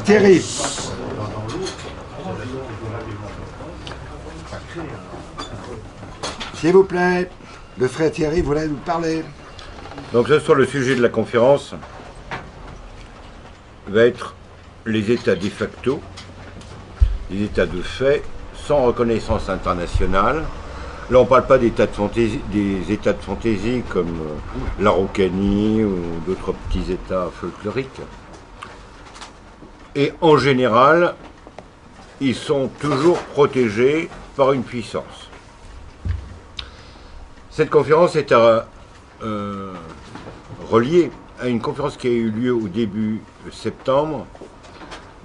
Thierry. S'il vous plaît, le frère Thierry voulait nous parler. Donc ce soir, le sujet de la conférence va être les États de facto, les États de fait, sans reconnaissance internationale. Là, on ne parle pas des États de fantaisie comme l'Araucanie ou d'autres petits États folkloriques. Et en général, ils sont toujours protégés par une puissance. Cette conférence est reliée à une conférence qui a eu lieu au début septembre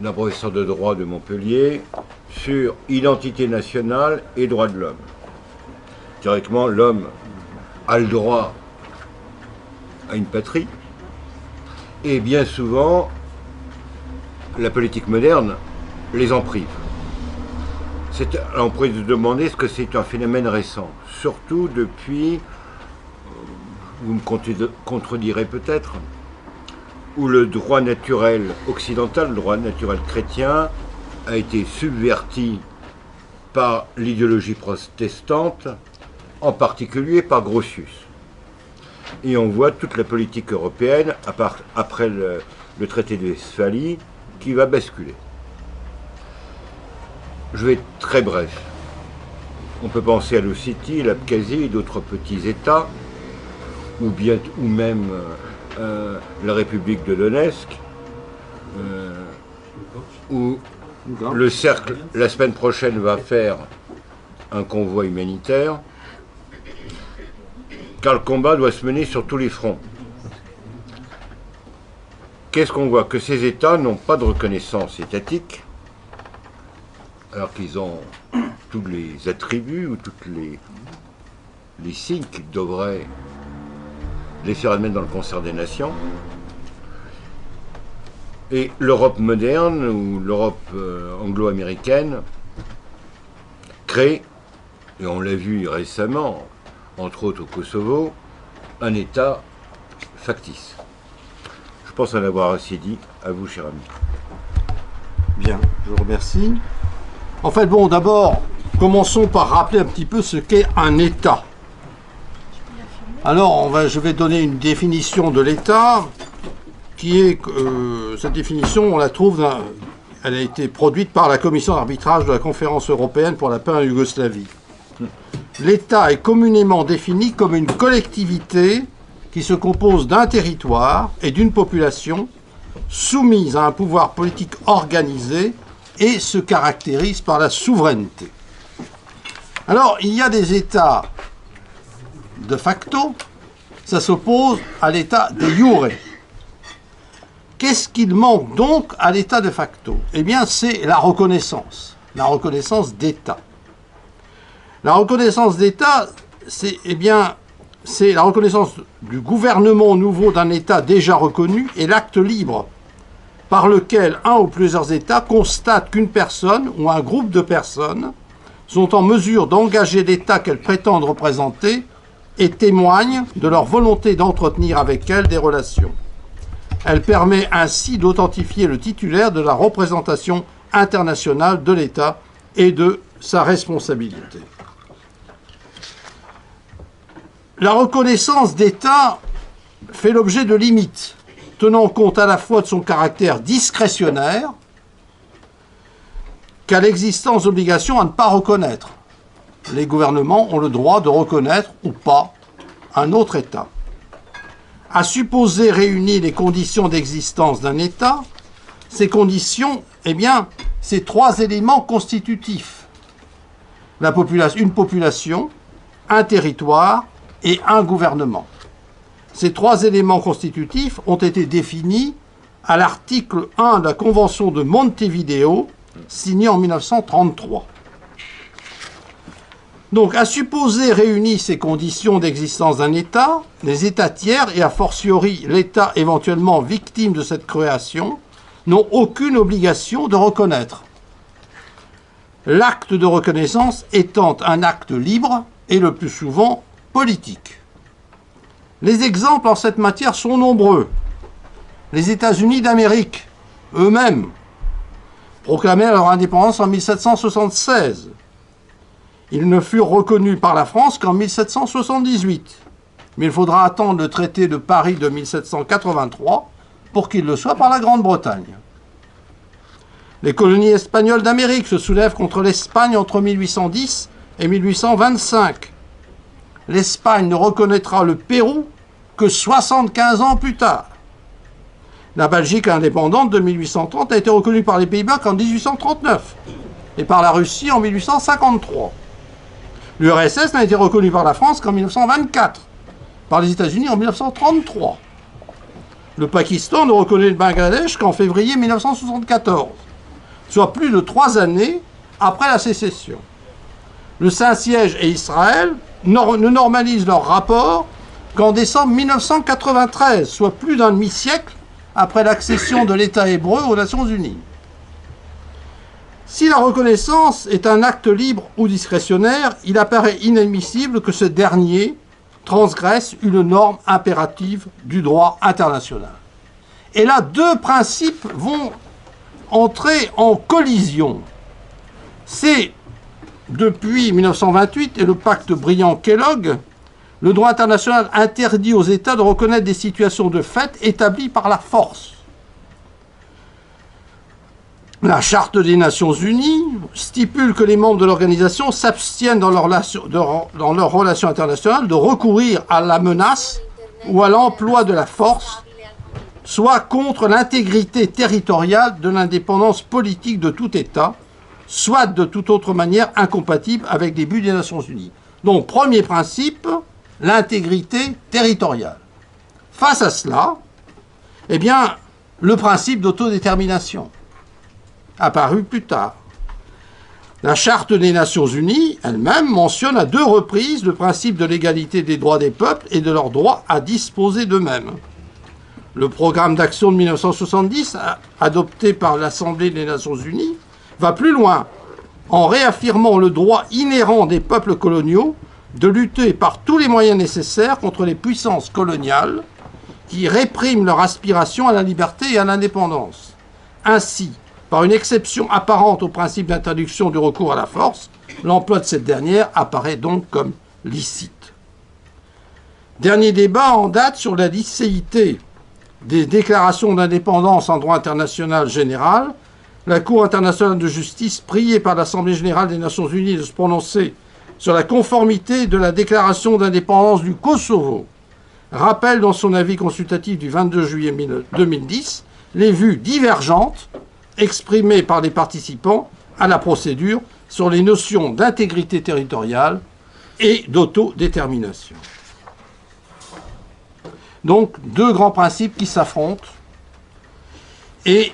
d'un professeur de droit de Montpellier sur identité nationale et droits de l'homme. Théoriquement, l'homme a le droit à une patrie, et bien souvent, la politique moderne les en prive. On pourrait se demander ce que c'est un phénomène récent, surtout depuis, vous me contredirez peut-être, où le droit naturel occidental, le droit naturel chrétien, a été subverti par l'idéologie protestante, en particulier par Grotius. Et on voit toute la politique européenne, après le traité de Westphalie, qui va basculer. Je vais être très bref. On peut penser à l'Ossétie, l'Abkhazie et d'autres petits États, ou même la République de Donetsk, où le cercle, la semaine prochaine, va faire un convoi humanitaire, car le combat doit se mener sur tous les fronts. Qu'est-ce qu'on voit? Que ces États n'ont pas de reconnaissance étatique, alors qu'ils ont tous les attributs ou tous les signes qui devraient les faire admettre dans le concert des nations. Et l'Europe moderne ou l'Europe anglo-américaine crée, et on l'a vu récemment, entre autres au Kosovo, un État factice. Je pense en avoir assez dit. À vous, cher ami. Bien, je vous remercie. En fait, bon, d'abord, commençons par rappeler un petit peu ce qu'est un État. Alors, je vais donner une définition de l'État, qui est, cette définition, on la trouve, elle a été produite par la commission d'arbitrage de la Conférence européenne pour la paix en Yougoslavie. L'État est communément défini comme une collectivité qui se compose d'un territoire et d'une population soumise à un pouvoir politique organisé et se caractérise par la souveraineté. Alors, il y a des États de facto, ça s'oppose à l'État de jure. Qu'est-ce qu'il manque donc à l'État de facto? Eh bien, c'est la reconnaissance d'État. La reconnaissance d'État, c'est la reconnaissance du gouvernement nouveau d'un État déjà reconnu et l'acte libre par lequel un ou plusieurs États constatent qu'une personne ou un groupe de personnes sont en mesure d'engager l'État qu'elles prétendent représenter et témoignent de leur volonté d'entretenir avec elle des relations. Elle permet ainsi d'authentifier le titulaire de la représentation internationale de l'État et de sa responsabilité. La reconnaissance d'État fait l'objet de limites, tenant compte à la fois de son caractère discrétionnaire qu'à l'existence d'obligations à ne pas reconnaître. Les gouvernements ont le droit de reconnaître ou pas un autre État. À supposer réunir les conditions d'existence d'un État, ces conditions, eh bien, c'est trois éléments constitutifs. Une population, un territoire et un gouvernement. Ces trois éléments constitutifs ont été définis à l'article 1 de la Convention de Montevideo, signée en 1933. Donc, à supposer réunies ces conditions d'existence d'un État, les États tiers, et a fortiori l'État éventuellement victime de cette création, n'ont aucune obligation de reconnaître. L'acte de reconnaissance étant un acte libre et le plus souvent politique. Les exemples en cette matière sont nombreux. Les États-Unis d'Amérique, eux-mêmes, proclamèrent leur indépendance en 1776. Ils ne furent reconnus par la France qu'en 1778. Mais il faudra attendre le traité de Paris de 1783 pour qu'il le soit par la Grande-Bretagne. Les colonies espagnoles d'Amérique se soulèvent contre l'Espagne entre 1810 et 1825. L'Espagne ne reconnaîtra le Pérou que 75 ans plus tard. La Belgique indépendante de 1830 a été reconnue par les Pays-Bas qu'en 1839 et par la Russie en 1853. L'URSS n'a été reconnue par la France qu'en 1924, par les États-Unis en 1933. Le Pakistan ne reconnaît le Bangladesh qu'en février 1974, soit plus de 3 années après la sécession. Le Saint-Siège et Israël ne normalisent leurs rapports qu'en décembre 1993, soit plus d'un demi-siècle après l'accession de l'État hébreu aux Nations Unies. Si la reconnaissance est un acte libre ou discrétionnaire, il apparaît inadmissible que ce dernier transgresse une norme impérative du droit international. Et là, deux principes vont entrer en collision. C'est, depuis 1928 et le pacte Briand-Kellogg, le droit international interdit aux États de reconnaître des situations de fait établies par la force. La Charte des Nations Unies stipule que les membres de l'organisation s'abstiennent dans leurs relations internationales de recourir à la menace ou à l'emploi de la force, soit contre l'intégrité territoriale de l'indépendance politique de tout État, soit de toute autre manière incompatible avec les buts des Nations Unies. Donc, premier principe, l'intégrité territoriale. Face à cela, eh bien, le principe d'autodétermination, apparu plus tard. La Charte des Nations Unies elle-même mentionne à 2 reprises le principe de l'égalité des droits des peuples et de leur droit à disposer d'eux-mêmes. Le programme d'action de 1970, adopté par l'Assemblée des Nations Unies, va plus loin, en réaffirmant le droit inhérent des peuples coloniaux de lutter par tous les moyens nécessaires contre les puissances coloniales qui répriment leur aspiration à la liberté et à l'indépendance. Ainsi, par une exception apparente au principe d'interdiction du recours à la force, l'emploi de cette dernière apparaît donc comme licite. Dernier débat en date sur la licéité des déclarations d'indépendance en droit international général. La Cour internationale de justice, priée par l'Assemblée générale des Nations unies de se prononcer sur la conformité de la déclaration d'indépendance du Kosovo, rappelle dans son avis consultatif du 22 juillet 2010 les vues divergentes exprimées par les participants à la procédure sur les notions d'intégrité territoriale et d'autodétermination. Donc, 2 grands principes qui s'affrontent et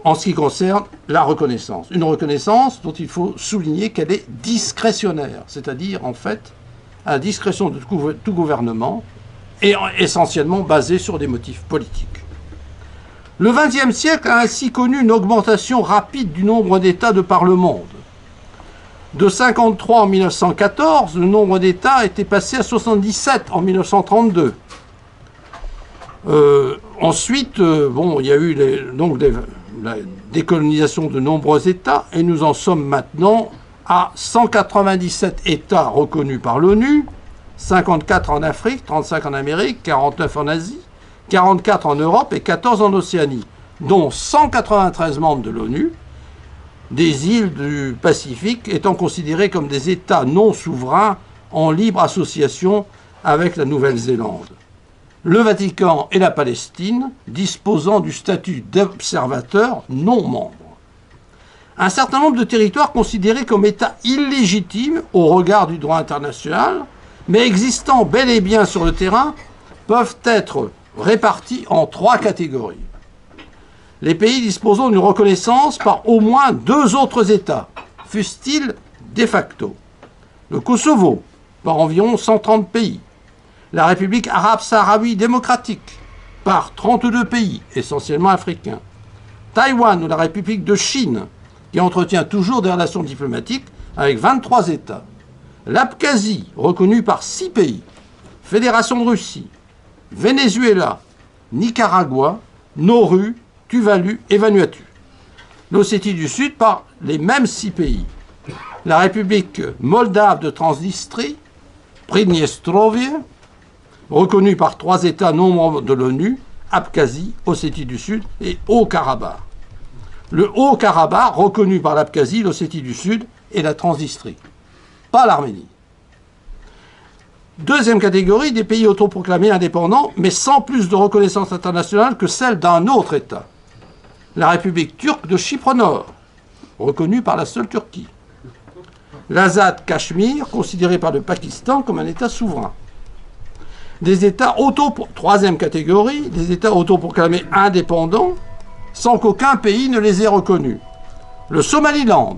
en ce qui concerne la reconnaissance. Une reconnaissance dont il faut souligner qu'elle est discrétionnaire, c'est-à-dire en fait à la discrétion de tout gouvernement et essentiellement basée sur des motifs politiques. Le XXe siècle a ainsi connu une augmentation rapide du nombre d'États de par le monde. De 53 en 1914, le nombre d'États était passé à 77 en 1932. Ensuite, il y a eu la décolonisation de nombreux États et nous en sommes maintenant à 197 États reconnus par l'ONU, 54 en Afrique, 35 en Amérique, 49 en Asie, 44 en Europe et 14 en Océanie, dont 193 membres de l'ONU, des îles du Pacifique étant considérées comme des États non souverains en libre association avec la Nouvelle-Zélande. Le Vatican et la Palestine disposant du statut d'observateur non membre. Un certain nombre de territoires considérés comme États illégitimes au regard du droit international, mais existant bel et bien sur le terrain, peuvent être répartis en 3 catégories. Les pays disposant d'une reconnaissance par au moins 2 autres États, fussent-ils de facto. Le Kosovo, par environ 130 pays. La République arabe sahraoui démocratique, par 32 pays, essentiellement africains. Taïwan ou la République de Chine, qui entretient toujours des relations diplomatiques avec 23 États. L'Abkhazie, reconnue par 6 pays. Fédération de Russie, Venezuela, Nicaragua, Nauru, Tuvalu et Vanuatu. l'Ossétie du Sud par les mêmes 6 pays. La République moldave de Transnistrie, Pridniestrovie, reconnue par 3 États non membres de l'ONU, Abkhazie, Ossétie du Sud et Haut-Karabakh. Le Haut-Karabakh, reconnu par l'Abkhazie, l'Ossétie du Sud et la Transnistrie, pas l'Arménie. Deuxième catégorie, des pays autoproclamés indépendants, mais sans plus de reconnaissance internationale que celle d'un autre État. La République turque de Chypre Nord, reconnue par la seule Turquie. L'Azad Cachemire, considéré par le Pakistan comme un État souverain. Troisième catégorie, des États autoproclamés indépendants, sans qu'aucun pays ne les ait reconnus. Le Somaliland,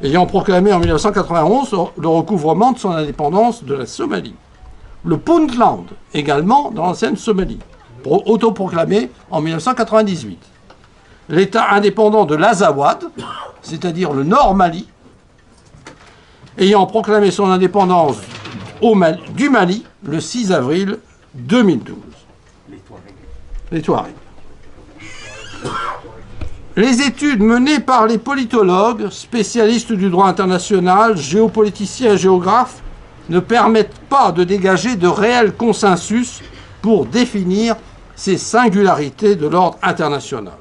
ayant proclamé en 1991 le recouvrement de son indépendance de la Somalie. Le Puntland, également dans l'ancienne Somalie, autoproclamé en 1998. L'État indépendant de l'Azawad, c'est-à-dire le Nord Mali, ayant proclamé son indépendance du Mali le 6 avril 2012. Les Touaregs. Les études menées par les politologues, spécialistes du droit international, géopoliticiens et géographes, ne permettent pas de dégager de réel consensus pour définir ces singularités de l'ordre international.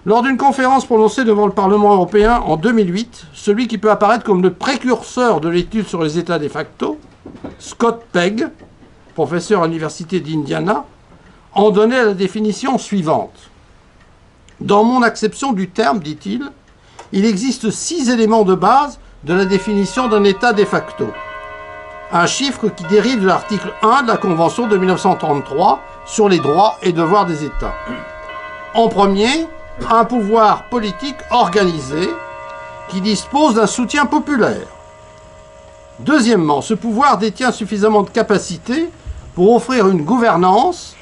Lors d'une conférence prononcée devant le Parlement européen en 2008, celui qui peut apparaître comme le précurseur de l'étude sur les États de facto, Scott Pegg, professeur à l'Université d'Indiana, en donnait la définition suivante. Dans mon acception du terme, dit-il, il existe 6 éléments de base de la définition d'un État de facto. Un chiffre qui dérive de l'article 1 de la Convention de 1933 sur les droits et devoirs des États. En premier, un pouvoir politique organisé qui dispose d'un soutien populaire. Deuxièmement, ce pouvoir détient suffisamment de capacité pour offrir une gouvernance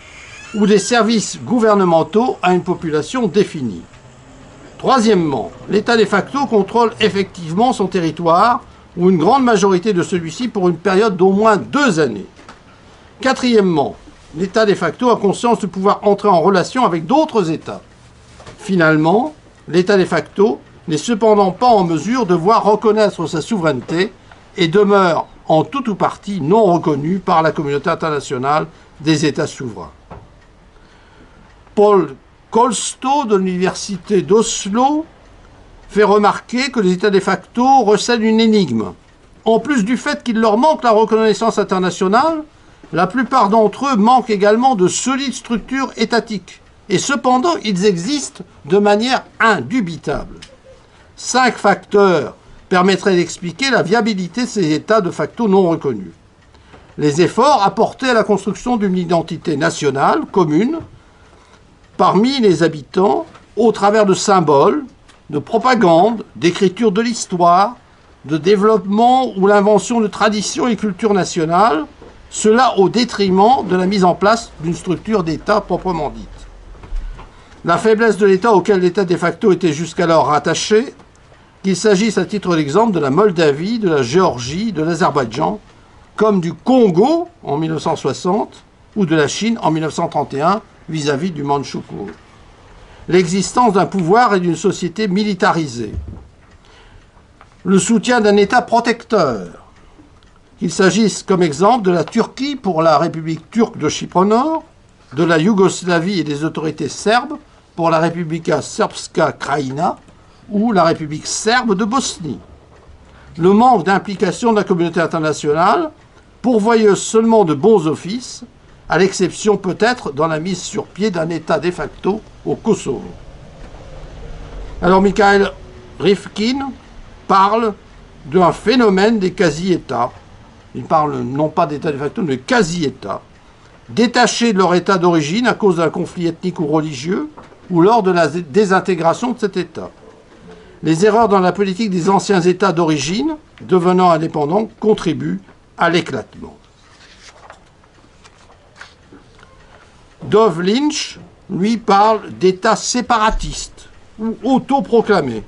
ou des services gouvernementaux à une population définie. Troisièmement, l'État de facto contrôle effectivement son territoire ou une grande majorité de celui-ci pour une période d'au moins 2 années. Quatrièmement, l'État de facto a conscience de pouvoir entrer en relation avec d'autres États. Finalement, l'État de facto n'est cependant pas en mesure de voir reconnaître sa souveraineté et demeure en tout ou partie non reconnu par la communauté internationale des États souverains. Paul Kolsto de l'université d'Oslo fait remarquer que les États de facto recèlent une énigme. En plus du fait qu'il leur manque la reconnaissance internationale, la plupart d'entre eux manquent également de solides structures étatiques. Et cependant, ils existent de manière indubitable. 5 facteurs permettraient d'expliquer la viabilité de ces États de facto non reconnus. Les efforts apportés à la construction d'une identité nationale commune parmi les habitants au travers de symboles, de propagande, d'écriture de l'histoire, de développement ou l'invention de traditions et cultures nationales, cela au détriment de la mise en place d'une structure d'État proprement dite. La faiblesse de l'État auquel l'État de facto était jusqu'alors rattaché, qu'il s'agisse à titre d'exemple de la Moldavie, de la Géorgie, de l'Azerbaïdjan, comme du Congo en 1960 ou de la Chine en 1931 vis-à-vis du Mandchoukouo. L'existence d'un pouvoir et d'une société militarisée. Le soutien d'un État protecteur, qu'il s'agisse comme exemple de la Turquie pour la République turque de Chypre Nord, de la Yougoslavie et des autorités serbes pour la Republika Srpska Krajina ou la République serbe de Bosnie. Le manque d'implication de la communauté internationale, pourvoyeuse seulement de bons offices, à l'exception peut-être dans la mise sur pied d'un État de facto au Kosovo. Alors Mikhail Rifkin parle d'un phénomène des quasi-États. Il parle non pas d'État de facto, mais de quasi-États, détachés de leur État d'origine à cause d'un conflit ethnique ou religieux, ou lors de la désintégration de cet État. Les erreurs dans la politique des anciens États d'origine, devenant indépendants, contribuent à l'éclatement. Dov Lynch, lui, parle d'États séparatistes ou autoproclamés.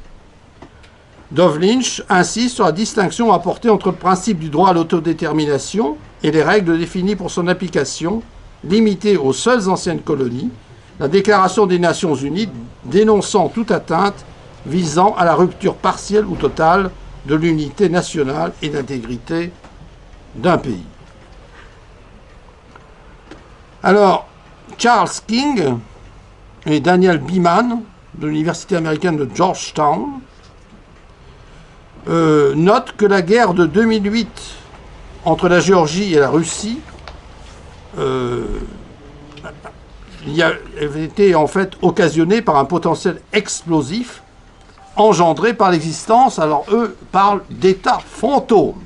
Dov Lynch insiste sur la distinction apportée entre le principe du droit à l'autodétermination et les règles définies pour son application, limitées aux seules anciennes colonies, la Déclaration des Nations Unies dénonçant toute atteinte visant à la rupture partielle ou totale de l'unité nationale et d'intégrité d'un pays. Alors, Charles King et Daniel Beeman, de l'université américaine de Georgetown, notent que la guerre de 2008 entre la Géorgie et la Russie avait été en fait occasionnée par un potentiel explosif engendré par l'existence, alors eux parlent d'États fantômes,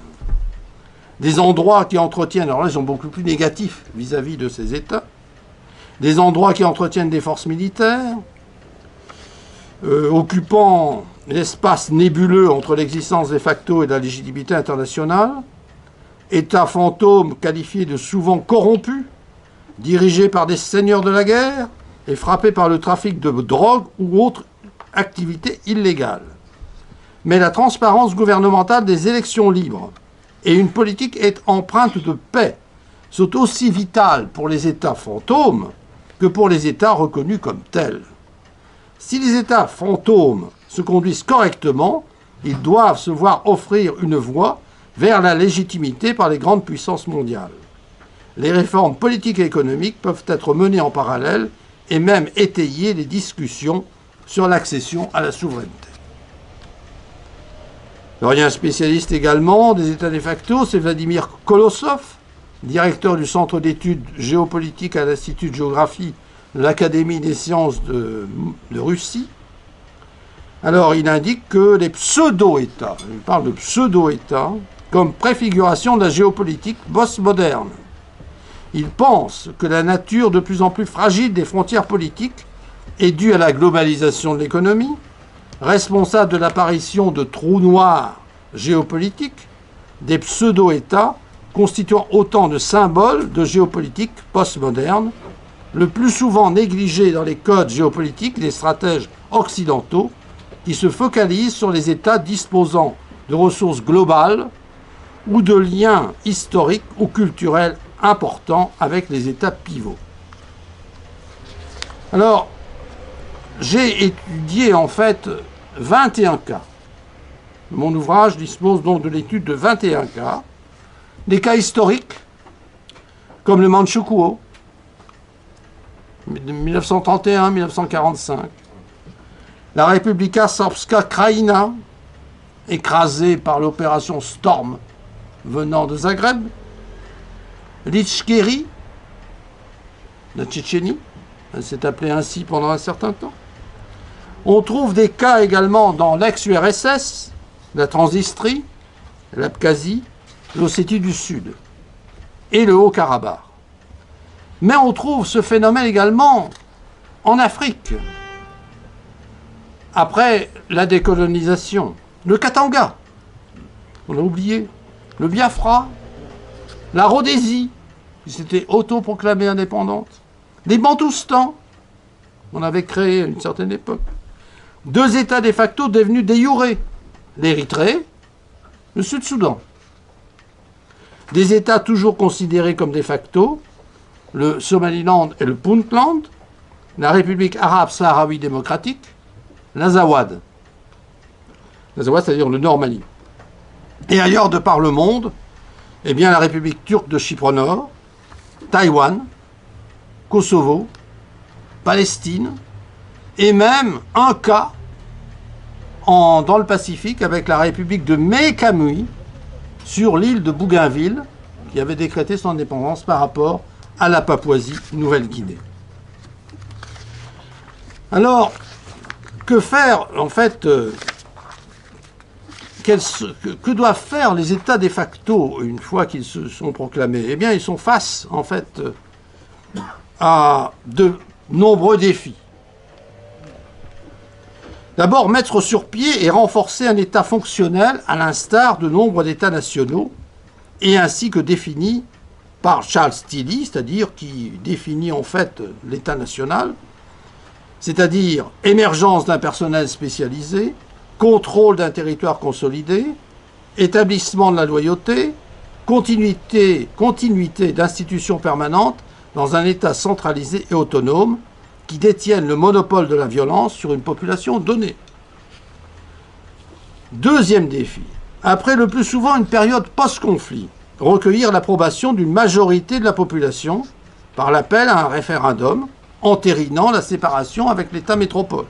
des endroits qui entretiennent, alors là ils sont beaucoup plus négatifs vis-à-vis de ces États, des endroits qui entretiennent des forces militaires, occupant l'espace nébuleux entre l'existence de facto et la légitimité internationale, États fantômes qualifiés de souvent corrompus, dirigés par des seigneurs de la guerre et frappés par le trafic de drogue ou autres activités illégales. Mais la transparence gouvernementale des élections libres et une politique empreinte de paix sont aussi vitales pour les États fantômes que pour les États reconnus comme tels. Si les États fantômes se conduisent correctement, ils doivent se voir offrir une voie vers la légitimité par les grandes puissances mondiales. Les réformes politiques et économiques peuvent être menées en parallèle et même étayer les discussions sur l'accession à la souveraineté. Alors, il y a un spécialiste également des États de facto, c'est Vladimir Kolosov, directeur du Centre d'études géopolitiques à l'Institut de géographie de l'Académie des sciences de Russie. Alors, il indique que les pseudo-États, il parle de pseudo-États, comme préfiguration de la géopolitique postmoderne. Il pense que la nature de plus en plus fragile des frontières politiques est due à la globalisation de l'économie, responsable de l'apparition de trous noirs géopolitiques, des pseudo-États constituant autant de symboles de géopolitique postmoderne, le plus souvent négligés dans les codes géopolitiques des stratèges occidentaux qui se focalisent sur les États disposant de ressources globales ou de liens historiques ou culturels importants avec les États pivots. Alors, j'ai étudié en fait 21 cas. Mon ouvrage dispose donc de l'étude de 21 cas, des cas historiques, comme le Manchukuo, 1931-1945, la Republika Srpska Krajina, écrasée par l'opération Storm venant de Zagreb, l'Itchkeri, la Tchétchénie, elle s'est appelée ainsi pendant un certain temps. On trouve des cas également dans l'ex-URSS, la Transnistrie, l'Abkhazie, l'Ossétie du Sud et le Haut-Karabakh. Mais on trouve ce phénomène également en Afrique, après la décolonisation. Le Katanga, on l'a oublié, le Biafra, la Rhodésie, qui s'était autoproclamée indépendante, les Bantoustans, on avait créé à une certaine époque, deux États de facto devenus de jure, l'Érythrée, le Sud-Soudan. Des États toujours considérés comme de facto, le Somaliland et le Puntland, la République arabe sahraoui démocratique, l'Azawad. L'Azawad, c'est-à-dire le Nord Mali. Et ailleurs de par le monde, eh bien la République turque de Chypre Nord, Taïwan, Kosovo, Palestine, et même un cas dans le Pacifique avec la République de Mé-Kamui sur l'île de Bougainville, qui avait décrété son indépendance par rapport à la Papouasie-Nouvelle-Guinée. Alors, que faire en fait que doivent faire les États de facto une fois qu'ils se sont proclamés? Eh bien, ils sont face en fait à de nombreux défis. D'abord, mettre sur pied et renforcer un État fonctionnel à l'instar de nombre d'États nationaux, et ainsi que défini par Charles Tilly, c'est-à-dire qui définit en fait l'État national, c'est-à-dire émergence d'un personnel spécialisé, contrôle d'un territoire consolidé, établissement de la loyauté, continuité d'institutions permanentes dans un État centralisé et autonome, qui détiennent le monopole de la violence sur une population donnée. Deuxième défi, après le plus souvent une période post-conflit, recueillir l'approbation d'une majorité de la population par l'appel à un référendum entérinant la séparation avec l'État métropole.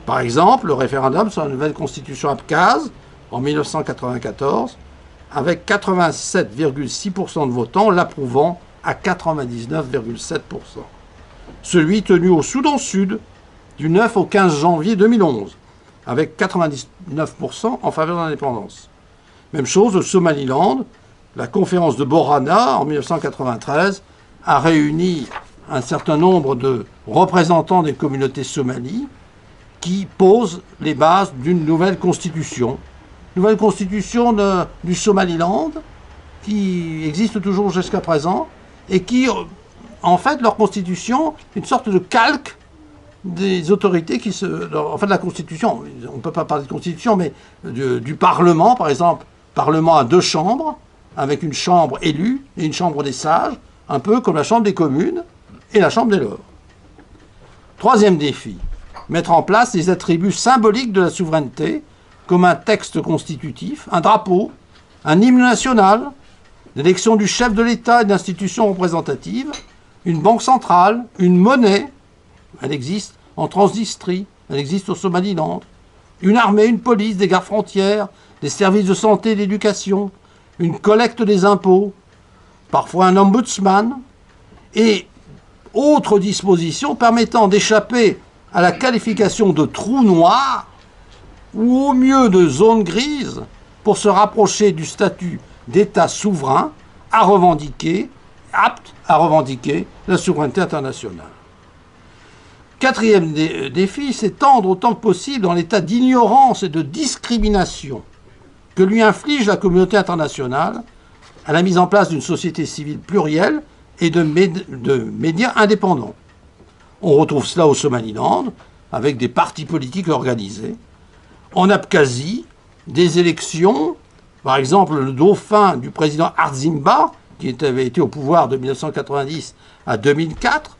Par exemple, le référendum sur la nouvelle constitution abkhaze en 1994, avec 87,6% de votants l'approuvant à 99,7%. Celui tenu au Soudan Sud du 9 au 15 janvier 2011, avec 99% en faveur de l'indépendance. Même chose au Somaliland, la conférence de Borana en 1993 a réuni un certain nombre de représentants des communautés somalies qui posent les bases d'une nouvelle constitution. Nouvelle constitution du Somaliland, qui existe toujours jusqu'à présent, et qui, en fait, leur constitution, une sorte de calque des autorités qui se... En fait, la constitution, on ne peut pas parler de constitution, mais du Parlement, par exemple, Parlement à 2 chambres, avec une chambre élue et une chambre des sages, un peu comme la chambre des communes et la chambre des lords. Troisième défi, mettre en place les attributs symboliques de la souveraineté, comme un texte constitutif, un drapeau, un hymne national, l'élection du chef de l'État et d'institutions représentatives, une banque centrale, une monnaie, elle existe en Transnistrie, elle existe au Somaliland, une armée, une police, des gardes frontières, des services de santé et d'éducation, une collecte des impôts, parfois un ombudsman, et autres dispositions permettant d'échapper à la qualification de trou noir ou au mieux de zone grise pour se rapprocher du statut d'État souverain à revendiquer, apte à revendiquer la souveraineté internationale. Quatrième défi, c'est tendre autant que possible dans l'état d'ignorance et de discrimination que lui inflige la communauté internationale à la mise en place d'une société civile plurielle et de médias indépendants. On retrouve cela au Somaliland, avec des partis politiques organisés. En Abkhazie, des élections, par exemple le dauphin du président Artzimba, qui avait été au pouvoir de 1990 à 2004,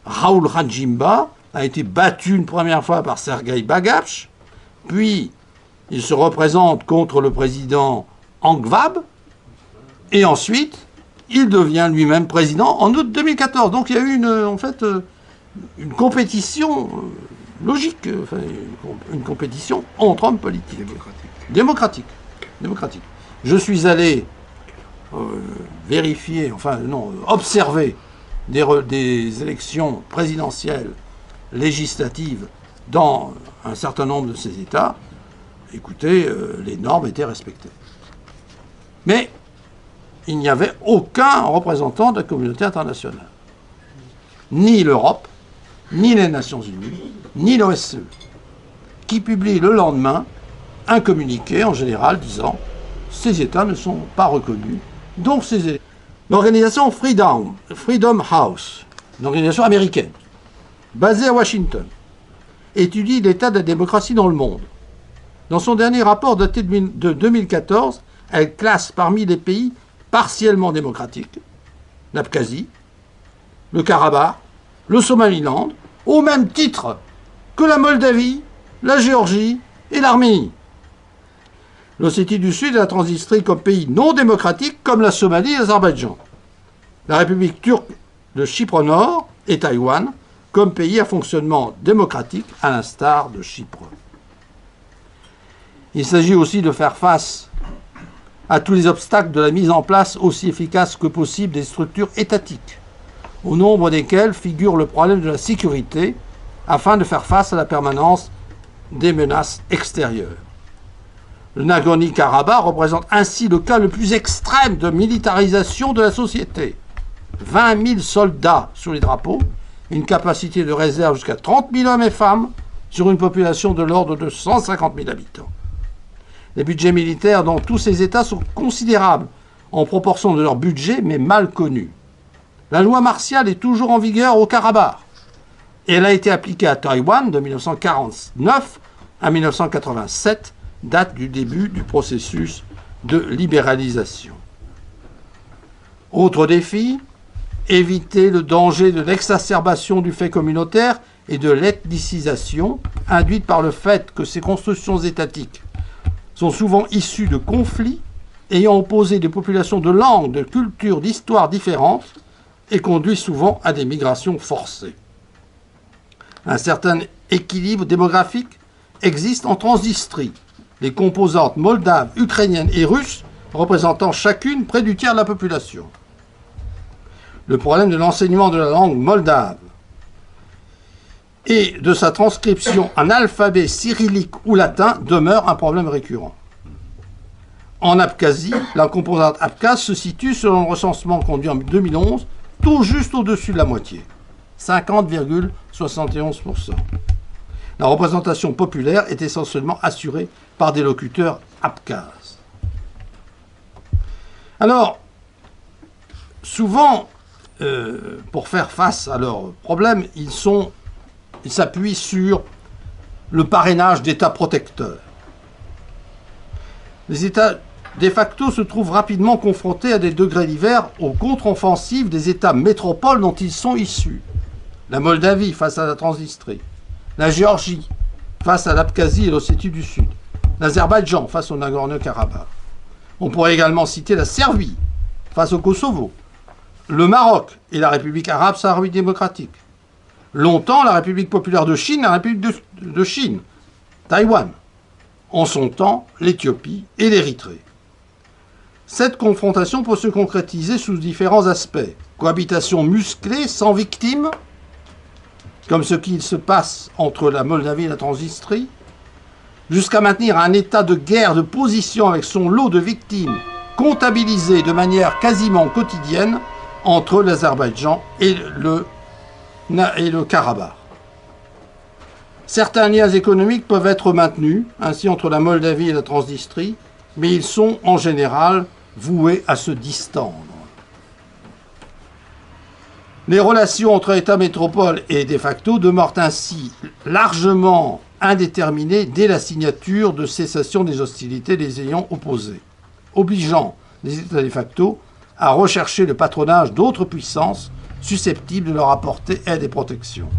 Raoul Rajimba, a été battu une première fois par Sergueï Bagapsh, puis il se représente contre le président Angvab, et ensuite il devient lui-même président en août 2014. Donc il y a eu une compétition logique, enfin, une compétition entre hommes politiques. Démocratique. Je suis allé vérifier, observer des élections présidentielles législatives dans un certain nombre de ces États. Écoutez, les normes étaient respectées. Mais il n'y avait aucun représentant de la communauté internationale. Ni l'Europe, ni les Nations Unies, ni l'OSCE, qui publie le lendemain un communiqué, en général, disant « ces États ne sont pas reconnus, donc ces États... » L'organisation Freedom House, une organisation américaine, basée à Washington, étudie l'état de la démocratie dans le monde. Dans son dernier rapport daté de 2014, elle classe parmi les pays partiellement démocratiques l'Abkhazie, le Karabakh, le Somaliland, au même titre que la Moldavie, la Géorgie et l'Arménie. L'Ossétie du Sud et la Transnistrie comme pays non démocratiques comme la Somalie et l'Azerbaïdjan. La République turque de Chypre Nord et Taïwan comme pays à fonctionnement démocratique à l'instar de Chypre. Il s'agit aussi de faire face à tous les obstacles de la mise en place aussi efficace que possible des structures étatiques, au nombre desquelles figure le problème de la sécurité, afin de faire face à la permanence des menaces extérieures. Le Nagorno-Karabakh représente ainsi le cas le plus extrême de militarisation de la société. 20 000 soldats sous les drapeaux, une capacité de réserve jusqu'à 30 000 hommes et femmes sur une population de l'ordre de 150 000 habitants. Les budgets militaires dans tous ces États sont considérables en proportion de leur budget, mais mal connus. La loi martiale est toujours en vigueur au Karabakh et elle a été appliquée à Taïwan de 1949 à 1987, date du début du processus de libéralisation. Autre défi, éviter le danger de l'exacerbation du fait communautaire et de l'ethnicisation induite par le fait que ces constructions étatiques sont souvent issues de conflits ayant opposé des populations de langues, de cultures, d'histoires différentes et conduisent souvent à des migrations forcées. Un certain équilibre démographique existe en Transnistrie, les composantes moldaves, ukrainiennes et russes représentant chacune près du tiers de la population. Le problème de l'enseignement de la langue moldave et de sa transcription en alphabet cyrillique ou latin demeure un problème récurrent. En Abkhazie, la composante abkhaze se situe, selon le recensement conduit en 2011, tout juste au-dessus de la moitié, 50,71%. La représentation populaire est essentiellement assurée par des locuteurs abkhazes. Alors, souvent, pour faire face à leurs problèmes, ils s'appuient sur le parrainage d'États protecteurs. Les États de facto se trouvent rapidement confrontés à des degrés divers aux contre-offensives des États métropoles dont ils sont issus. La Moldavie face à la Transnistrie, la Géorgie face à l'Abkhazie et l'Ossétie du Sud, l'Azerbaïdjan face au Nagorno-Karabakh. On pourrait également citer la Serbie face au Kosovo, le Maroc et la République arabe sahraouie démocratique. Longtemps, la République populaire de Chine, la République de Chine, Taïwan. En son temps, l'Éthiopie et l'Érythrée. Cette confrontation peut se concrétiser sous différents aspects. Cohabitation musclée, sans victimes, comme ce qui se passe entre la Moldavie et la Transnistrie, jusqu'à maintenir un état de guerre de position avec son lot de victimes comptabilisées de manière quasiment quotidienne entre l'Azerbaïdjan et le Karabakh. Certains liens économiques peuvent être maintenus, ainsi entre la Moldavie et la Transnistrie, mais ils sont en général voués à se distendre. Les relations entre États métropoles et de facto demeurent ainsi largement indéterminées dès la signature de cessation des hostilités les ayant opposées, obligeant les États de facto à rechercher le patronage d'autres puissances susceptibles de leur apporter aide et protection.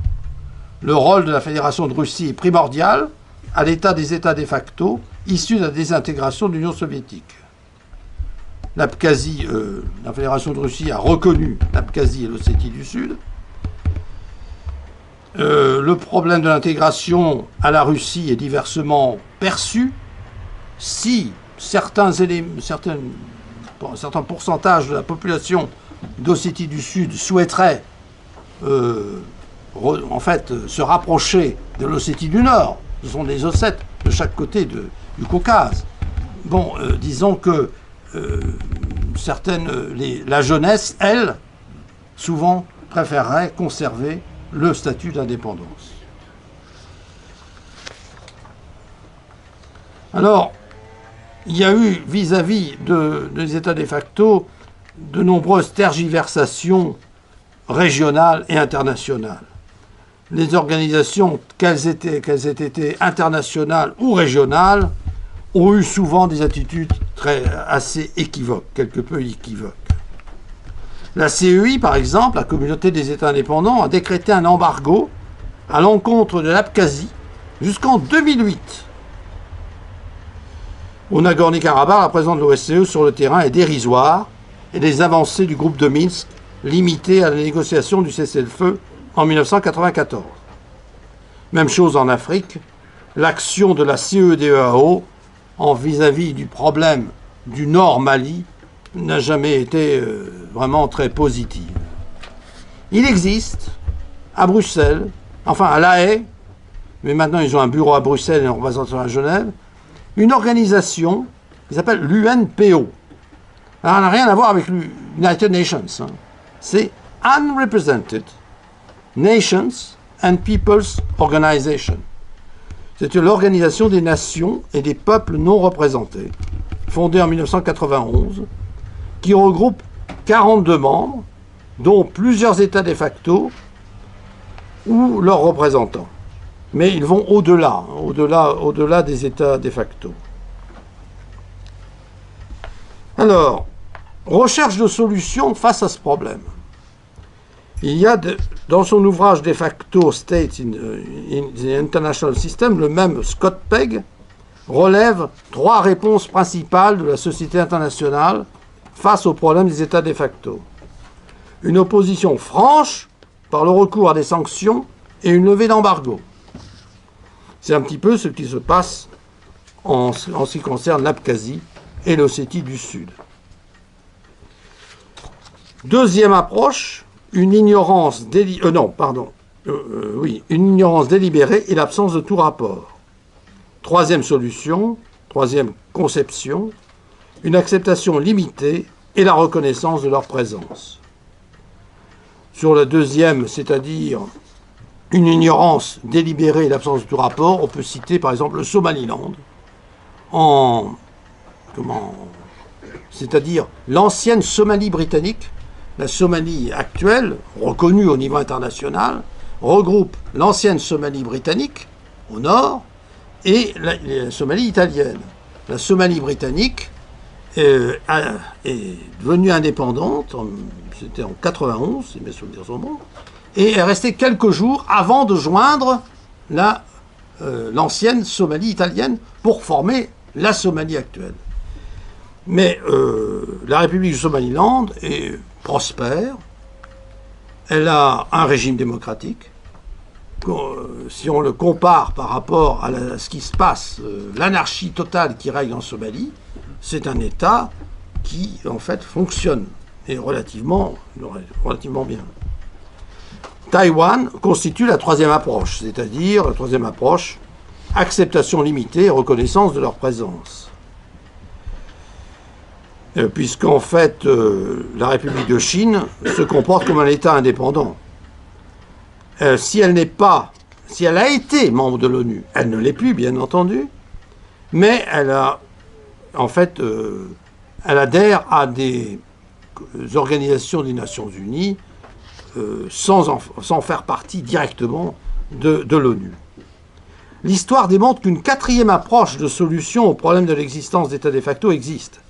Le rôle de la Fédération de Russie est primordial à l'état des États de facto issus de la désintégration de l'Union soviétique. L'Abkhazie, la Fédération de Russie a reconnu l'Abkhazie et l'Ossétie du Sud. Le problème de l'intégration à la Russie est diversement perçu. Si certains pourcentages de la population d'Ossétie du Sud souhaiteraient se rapprocher de l'Ossétie du Nord, ce sont des Ossètes de chaque côté du Caucase. Bon, disons que la jeunesse, elle, souvent préférerait conserver le statut d'indépendance. Alors, il y a eu vis-à-vis des États de facto de nombreuses tergiversations régionales et internationales. Les organisations, qu'elles aient été internationales ou régionales, ont eu souvent des attitudes assez équivoques, quelque peu équivoques. La CEI, par exemple, la Communauté des États indépendants, a décrété un embargo à l'encontre de l'Abkhazie jusqu'en 2008. Au Nagorno-Karabakh, la présence de l'OSCE sur le terrain est dérisoire et les avancées du groupe de Minsk limitées à la négociation du cessez-le-feu en 1994. Même chose en Afrique, l'action de la CEDEAO en vis-à-vis du problème du Nord Mali n'a jamais été vraiment très positive. Il existe à Bruxelles, enfin à La Haye, mais maintenant ils ont un bureau à Bruxelles et une représentation à Genève, une organisation qui s'appelle l'UNPO. Alors, elle n'a rien à voir avec l'United Nations. Hein. C'est Unrepresented Nations and Peoples Organization. C'est l'organisation des nations et des peuples non représentés, fondée en 1991, qui regroupe 42 membres, dont plusieurs États de facto ou leurs représentants. Mais ils vont au-delà des États de facto. Alors, recherche de solutions face à ce problème. Il y a, dans son ouvrage De facto States in the International System, le même Scott Pegg relève 3 réponses principales de la société internationale face au problème des États de facto. Une opposition franche par le recours à des sanctions et une levée d'embargo. C'est un petit peu ce qui se passe en ce qui concerne l'Abkhazie et l'Ossétie du Sud. Deuxième approche, une ignorance délibérée et l'absence de tout rapport. Troisième solution, troisième conception, une acceptation limitée et la reconnaissance de leur présence. Sur la deuxième, c'est-à-dire une ignorance délibérée et l'absence de tout rapport, on peut citer par exemple le Somaliland, c'est-à-dire l'ancienne Somalie britannique. La Somalie actuelle, reconnue au niveau international, regroupe l'ancienne Somalie britannique au nord et la Somalie italienne. La Somalie britannique est devenue indépendante, c'était en 91, si mes souvenirs sont bons, et est restée quelques jours avant de joindre l'ancienne Somalie italienne pour former la Somalie actuelle. Mais la République du Somaliland est prospère, elle a un régime démocratique. Si on le compare par rapport à ce qui se passe, l'anarchie totale qui règne en Somalie, c'est un État qui, en fait, fonctionne, et relativement bien. Taïwan constitue la troisième approche, c'est-à-dire la troisième approche, acceptation limitée et reconnaissance de leur présence. Puisqu'en fait, la République de Chine se comporte comme un État indépendant. Si elle a été membre de l'ONU, elle ne l'est plus, bien entendu, mais elle adhère à des organisations des Nations Unies sans faire partie directement de l'ONU. L'histoire démontre qu'une quatrième approche de solution au problème de l'existence d'États de facto existe.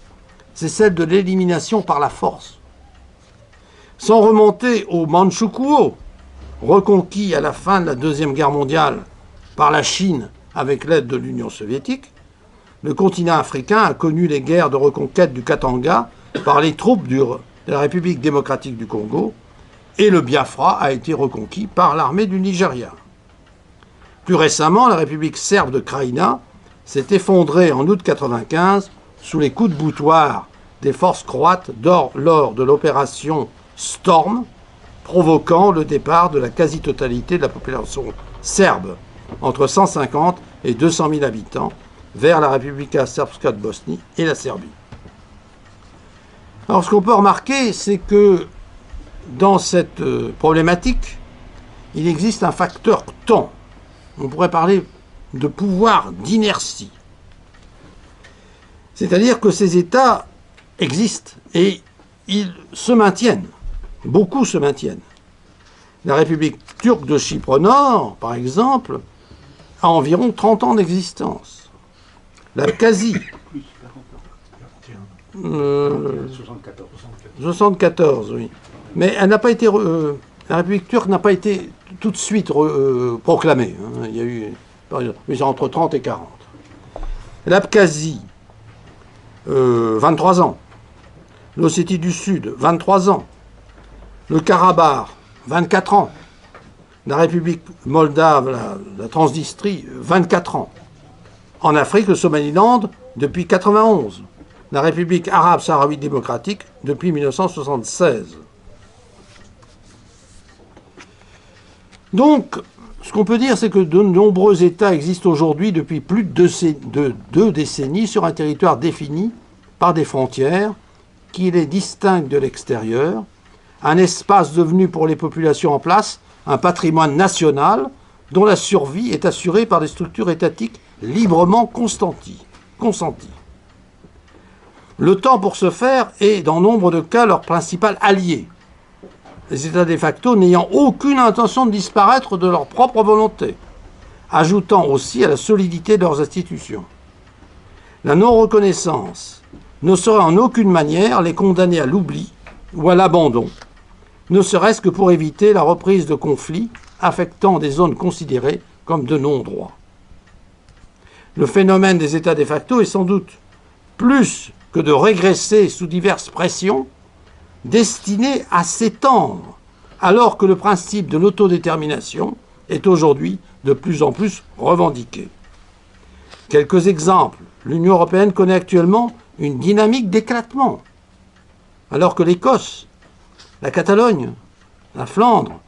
C'est celle de l'élimination par la force. Sans remonter au Manchukuo, reconquis à la fin de la Deuxième Guerre mondiale par la Chine avec l'aide de l'Union soviétique, le continent africain a connu les guerres de reconquête du Katanga par les troupes de la République démocratique du Congo, et le Biafra a été reconquis par l'armée du Nigeria. Plus récemment, la République serbe de Krajina s'est effondrée en août 1995 sous les coups de boutoir des forces croates lors de l'opération Storm, provoquant le départ de la quasi-totalité de la population serbe, entre 150 et 200 000 habitants, vers la Republika Srpska de Bosnie et la Serbie. Alors ce qu'on peut remarquer, c'est que dans cette problématique, il existe un facteur temps. On pourrait parler de pouvoir d'inertie. C'est-à-dire que ces États existent et ils se maintiennent. Beaucoup se maintiennent. La République turque de Chypre Nord, par exemple, a environ 30 ans d'existence. L'Abkhazie, 74, oui. Mais elle n'a pas été, la République turque n'a pas été tout de suite proclamée. Il y a eu entre 30 et 40. L'Abkhazie, 23 ans. L'Ossétie du Sud, 23 ans. Le Karabakh, 24 ans. La République moldave, la Transnistrie, 24 ans. En Afrique, le Somaliland, depuis 91. La République arabe sahraouite démocratique, depuis 1976. Donc, ce qu'on peut dire, c'est que de nombreux États existent aujourd'hui depuis plus de 2 décennies sur un territoire défini par des frontières qui les distinguent de l'extérieur, un espace devenu pour les populations en place un patrimoine national dont la survie est assurée par des structures étatiques librement consenties. Le temps pour ce faire est, dans nombre de cas, leur principal allié, les États de facto n'ayant aucune intention de disparaître de leur propre volonté, ajoutant aussi à la solidité de leurs institutions. La non-reconnaissance ne saurait en aucune manière les condamner à l'oubli ou à l'abandon, ne serait-ce que pour éviter la reprise de conflits affectant des zones considérées comme de non-droit. Le phénomène des États de facto est sans doute plus que de régresser sous diverses pressions, destiné à s'étendre, alors que le principe de l'autodétermination est aujourd'hui de plus en plus revendiqué. Quelques exemples. L'Union européenne connaît actuellement une dynamique d'éclatement, alors que l'Écosse, la Catalogne, la Flandre,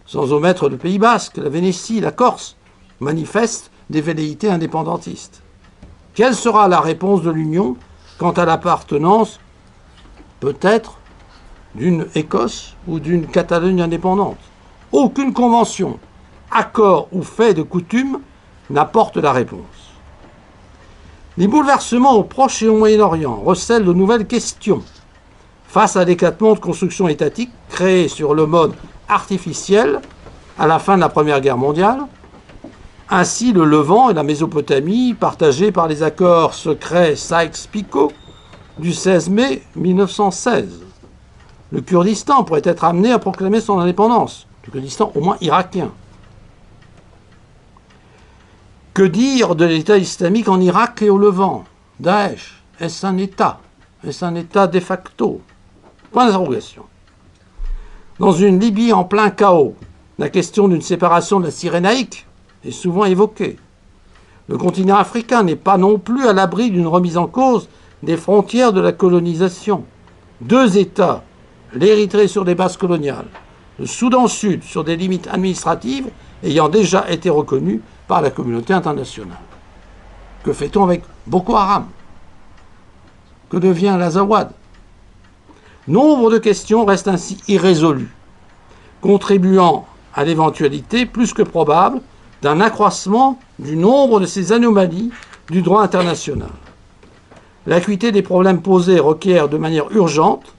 sans omettre le Pays basque, la Vénétie, la Corse, manifestent des velléités indépendantistes. Quelle sera la réponse de l'Union quant à l'appartenance, peut-être, d'une Écosse ou d'une Catalogne indépendante? Aucune convention, accord ou fait de coutume n'apporte la réponse. Les bouleversements au Proche et au Moyen-Orient recèlent de nouvelles questions. Face à l'éclatement de constructions étatiques créées sur le mode artificiel à la fin de la Première Guerre mondiale, ainsi le Levant et la Mésopotamie, partagés par les accords secrets Sykes-Picot du 16 mai 1916. Le Kurdistan pourrait être amené à proclamer son indépendance, le Kurdistan au moins irakien. Que dire de l'État islamique en Irak et au Levant? Daesh, est-ce un État? Est-ce un État de facto? Point d'interrogation. Dans une Libye en plein chaos, la question d'une séparation de la Cyrénaïque est souvent évoquée. Le continent africain n'est pas non plus à l'abri d'une remise en cause des frontières de la colonisation. Deux États, l'Érythrée sur des bases coloniales, le Soudan Sud sur des limites administratives ayant déjà été reconnues par la communauté internationale. Que fait-on avec Boko Haram? Que devient l'Azawad? Nombre de questions restent ainsi irrésolues, contribuant à l'éventualité plus que probable d'un accroissement du nombre de ces anomalies du droit international. L'acuité des problèmes posés requiert de manière urgente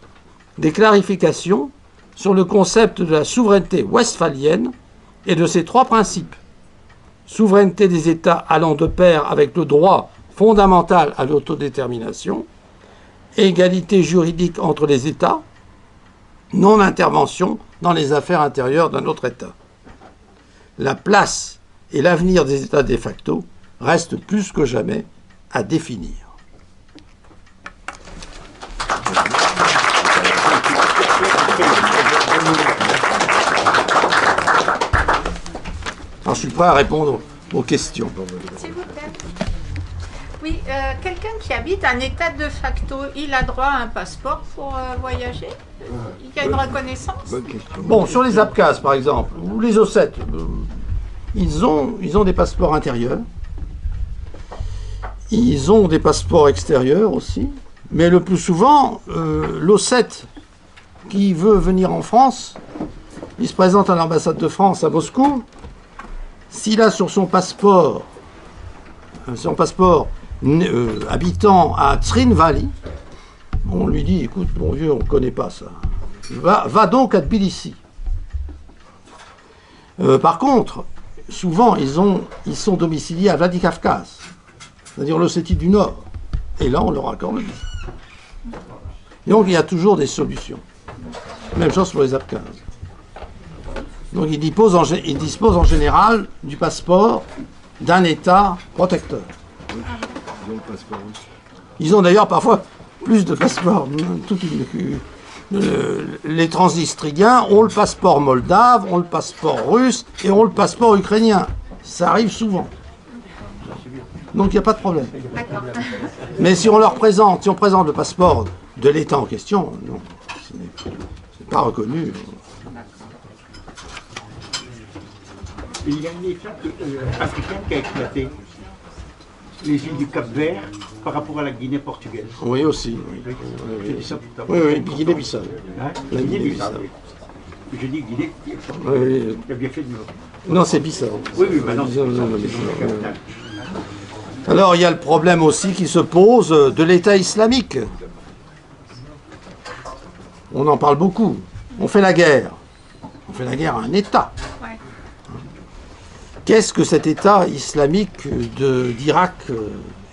des clarifications sur le concept de la souveraineté westphalienne et de ses trois principes. Souveraineté des États allant de pair avec le droit fondamental à l'autodétermination, égalité juridique entre les États, non-intervention dans les affaires intérieures d'un autre État. La place et l'avenir des États de facto restent plus que jamais à définir. Alors, je suis prêt à répondre aux questions. S'il vous plaît. Oui, quelqu'un qui habite un État de facto, il a droit à un passeport pour voyager? Il y a une reconnaissance? Bon, sur les Abkhazes, par exemple, ou les Ossètes, ils ont des passeports intérieurs. Ils ont des passeports extérieurs aussi. Mais le plus souvent, l'Ossète qui veut venir en France, il se présente à l'ambassade de France à Moscou. S'il a sur son passeport habitant à Trin Valley, on lui dit, écoute, mon vieux, on ne connaît pas ça. Va donc à Tbilissi. Par contre, souvent, ils sont domiciliés à Vladikavkaz, c'est-à-dire l'Ossétie du Nord. Et là, on leur accorde le visa. Donc, il y a toujours des solutions. Même chose pour les Abkhazes. Donc, ils disposent en général du passeport d'un État protecteur. Ils ont d'ailleurs parfois plus de passeports. Les transnistriens ont le passeport moldave, ont le passeport russe et ont le passeport ukrainien. Ça arrive souvent. Donc il n'y a pas de problème. Mais si on présente le passeport de l'État en question, non, ce n'est pas reconnu. Il y a une État africaine qui a éclaté, les îles du Cap-Vert, par rapport à la Guinée portugaise. Oui, aussi. Oui, Guinée-Bissau. La Guinée-Bissau. Je dis Guinée. Oui. Tu as bien fait de me... Non, c'est Bissau. Oui, maintenant c'est Alors, il y a le problème aussi qui se pose de l'État islamique. On en parle beaucoup. On fait la guerre. On fait la guerre à un État. Ouais. Qu'est-ce que cet État islamique d'Irak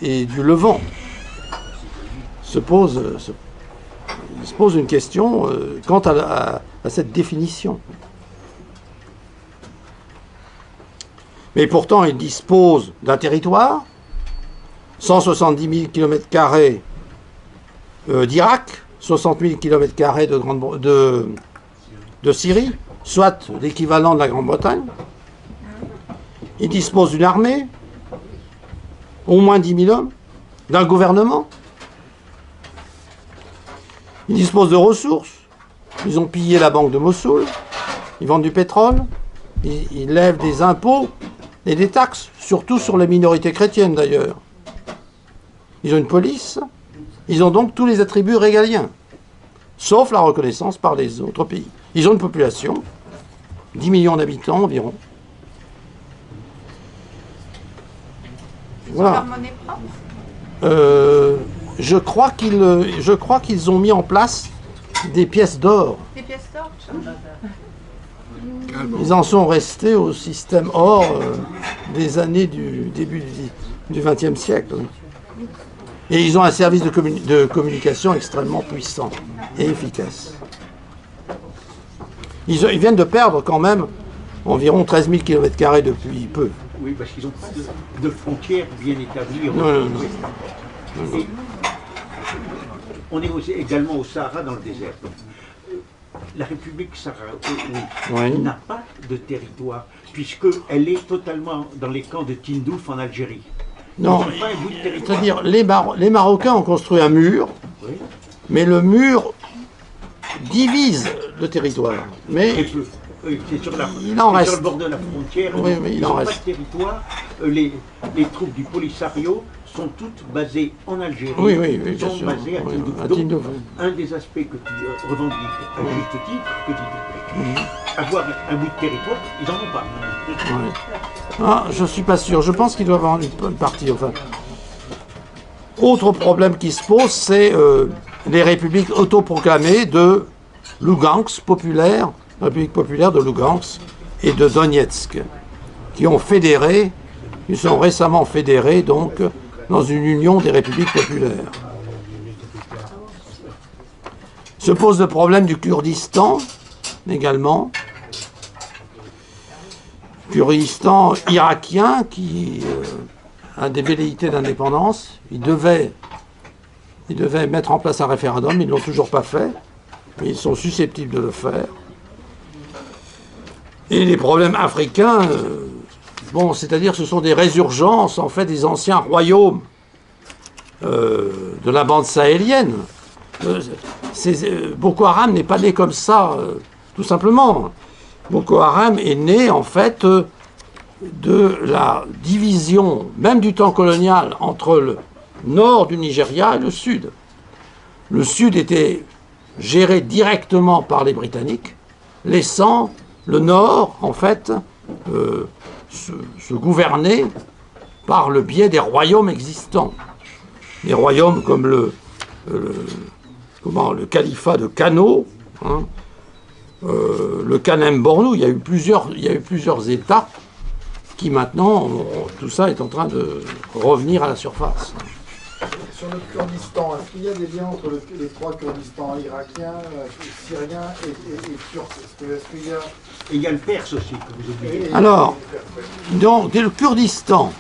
et du Levant? Il se pose une question quant à cette définition. Mais pourtant, ils disposent d'un territoire, 170 000 km² d'Irak, 60 000 km² de Syrie, soit l'équivalent de la Grande-Bretagne. Ils disposent d'une armée, au moins 10 000 hommes, d'un gouvernement. Ils disposent de ressources. Ils ont pillé la banque de Mossoul. Ils vendent du pétrole. Ils lèvent des impôts et des taxes, surtout sur les minorités chrétiennes d'ailleurs. Ils ont une police. Ils ont donc tous les attributs régaliens, sauf la reconnaissance par les autres pays. Ils ont une population, 10 millions d'habitants environ. Voilà. Leur monnaie propre? Je crois qu'ils ont mis en place des pièces d'or. Des pièces d'or? Ils en sont restés au système or des années du début du XXe siècle. Et ils ont un service de communication extrêmement puissant et efficace. Ils viennent de perdre quand même environ 13 000 km² depuis peu. Oui, parce qu'ils n'ont pas de frontières bien établies. Non. Et on est également au Sahara, dans le désert. Donc, la République saharaoui n'a pas de territoire, puisqu'elle est totalement dans les camps de Tindouf en Algérie. Non, c'est-à-dire les Marocains ont construit un mur, oui, mais le mur divise le territoire. Mais c'est sur reste. Sur le bord de la frontière, oui, mais il en reste. Pas de territoire. Les troupes du Polisario sont toutes basées en Algérie. Oui, bien sont sûr. basées à Tindouf. À Donc, Tindouf. un des aspects que tu revendiques à juste titre, que tu avoir un bout de territoire, ils n'en ont pas. Oui. Ah, je ne suis pas sûr. Je pense qu'ils doivent avoir une bonne partie. Enfin. Autre problème qui se pose, c'est les républiques autoproclamées de Lugansk populaire, République populaire de Lugansk et de Donetsk, qui ont fédéré, qui sont récemment fédérés donc dans une union des républiques populaires. Se pose le problème du Kurdistan également. Kurdistan irakien qui a des velléités d'indépendance. Ils devaient mettre en place un référendum, ils ne l'ont toujours pas fait, mais ils sont susceptibles de le faire. Et les problèmes africains, c'est-à-dire ce sont des résurgences en fait des anciens royaumes de la bande sahélienne. Boko Haram n'est pas né comme ça, tout simplement. Boko Haram est né en fait de la division, même du temps colonial, entre le nord du Nigeria et le sud. Le sud était géré directement par les Britanniques, laissant le nord, en fait, se gouverner par le biais des royaumes existants. Des royaumes comme le califat de Kano, hein, le Kanem Bornou. Il y a eu plusieurs États qui maintenant, tout ça est en train de revenir à la surface. Sur le Kurdistan, est-ce qu'il y a des liens entre les trois Kurdistans, irakien, syrien et turc? Est-ce qu'il y a... Et il y a le Perse aussi, que vous oubliez. Alors, donc, le Kurdistan,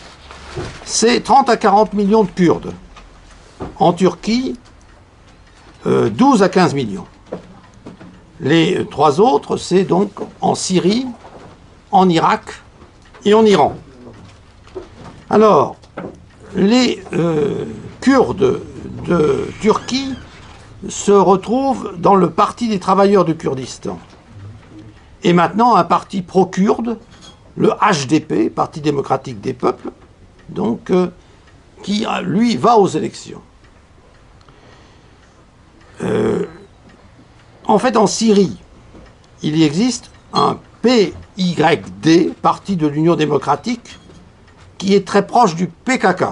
c'est 30 à 40 millions de Kurdes. En Turquie, 12 à 15 millions. Les trois autres, c'est donc en Syrie, en Irak et en Iran. Alors, les Kurdes de Turquie se retrouvent dans le Parti des travailleurs du Kurdistan. Et maintenant, un parti pro-kurde, le HDP, Parti démocratique des peuples, donc, qui, lui, va aux élections. En fait, en Syrie, il existe un PYD, Parti de l'Union démocratique, qui est très proche du PKK.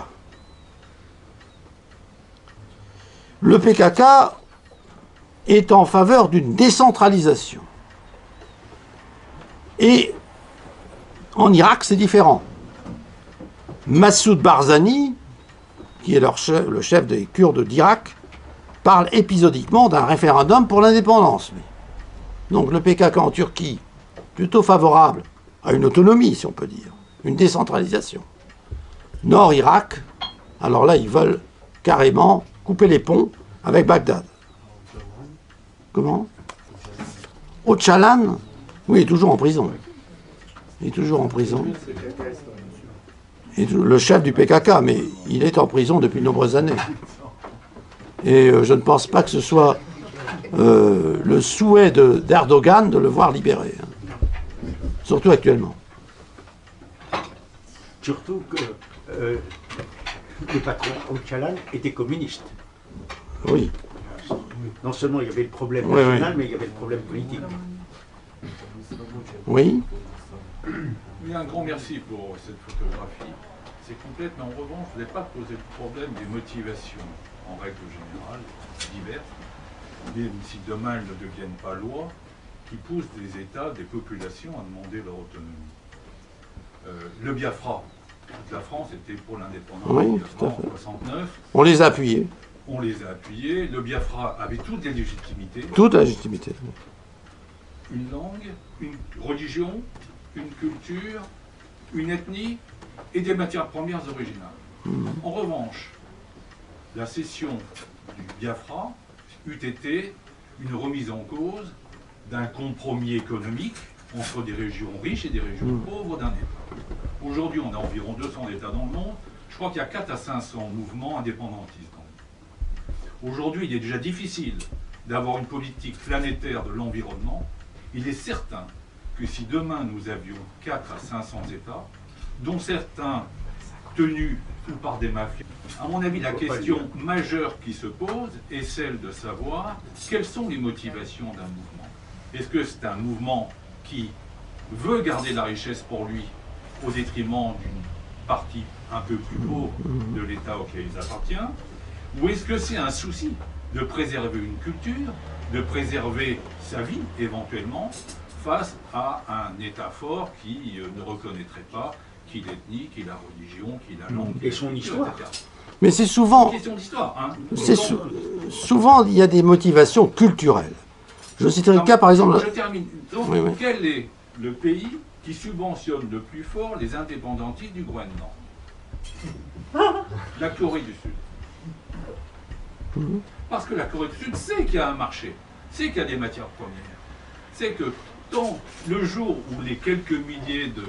Le PKK est en faveur d'une décentralisation. Et en Irak, c'est différent. Massoud Barzani, qui est le chef des Kurdes d'Irak, parle épisodiquement d'un référendum pour l'indépendance. Donc le PKK en Turquie, plutôt favorable à une autonomie, si on peut dire, une décentralisation. Nord-Irak, alors là, ils veulent carrément couper les ponts avec Bagdad. Comment? Öcalan, oui, il est toujours en prison. Il est toujours en prison. Et le chef du PKK, mais il est en prison depuis de nombreuses années. Et je ne pense pas que ce soit le souhait d'Erdogan de le voir libéré. Hein. Surtout actuellement. Surtout que le patron Öcalan était communiste. Oui. Non seulement il y avait le problème national, mais il y avait le problème politique. Oui. Oui, un grand merci pour cette photographie. C'est complète, mais en revanche, vous n'avez pas posé le problème des motivations, en règle générale, diverses, même si demain elles ne deviennent pas loi, qui poussent des États, des populations à demander leur autonomie. Le Biafra, la France était pour l'indépendance Oui, Biafra en 1969. On les a appuyés. On les a appuyés. Le Biafra avait toutes les légitimités. Toute la légitimité. Une langue, une religion, une culture, une ethnie et des matières premières originales. En revanche, la cession du Biafra eût été une remise en cause d'un compromis économique entre des régions riches et des régions pauvres d'un État. Aujourd'hui, on a environ 200 États dans le monde. Je crois qu'il y a 4 à 500 mouvements indépendantistes dans le monde. Aujourd'hui, il est déjà difficile d'avoir une politique planétaire de l'environnement. Il est certain que si demain nous avions 4 à 500 États, dont certains tenus ou par des mafias, à mon avis, la question majeure qui se pose est celle de savoir quelles sont les motivations d'un mouvement. Est-ce que c'est un mouvement qui veut garder la richesse pour lui au détriment d'une partie un peu plus pauvre de l'État auquel il appartient, ou est-ce que c'est un souci de préserver une culture, de préserver sa vie éventuellement, face à un État fort qui ne reconnaîtrait pas qui l'ethnie, qui la religion, qui la langue, et son histoire. etc. Mais c'est souvent... C'est une question d'histoire. Hein. Souvent, il y a des motivations culturelles. Je citerai le cas, par exemple... Je termine. Donc, oui. Quel est le pays qui subventionne le plus fort les indépendantistes du Groenland? La Corée du Sud. Parce que la Corée du Sud sait qu'il y a un marché, sait qu'il y a des matières premières, sait que tant le jour où les quelques milliers de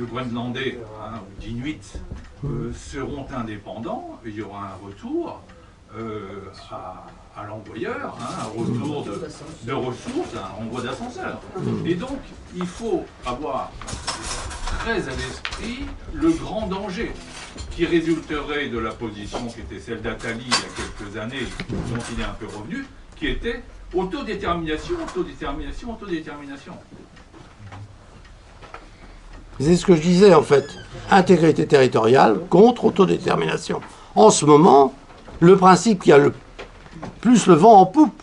Groenlandais ou d'Inuits seront indépendants, il y aura un retour à l'envoyeur, un retour de ressources, un renvoi d'ascenseur. Et donc, il faut avoir très à l'esprit le grand danger qui résulterait de la position qui était celle d'Attali il y a quelques années, dont il est un peu revenu, qui était autodétermination, autodétermination, autodétermination. C'est ce que je disais en fait. Intégrité territoriale contre autodétermination. En ce moment, le principe qui a le plus le vent en poupe,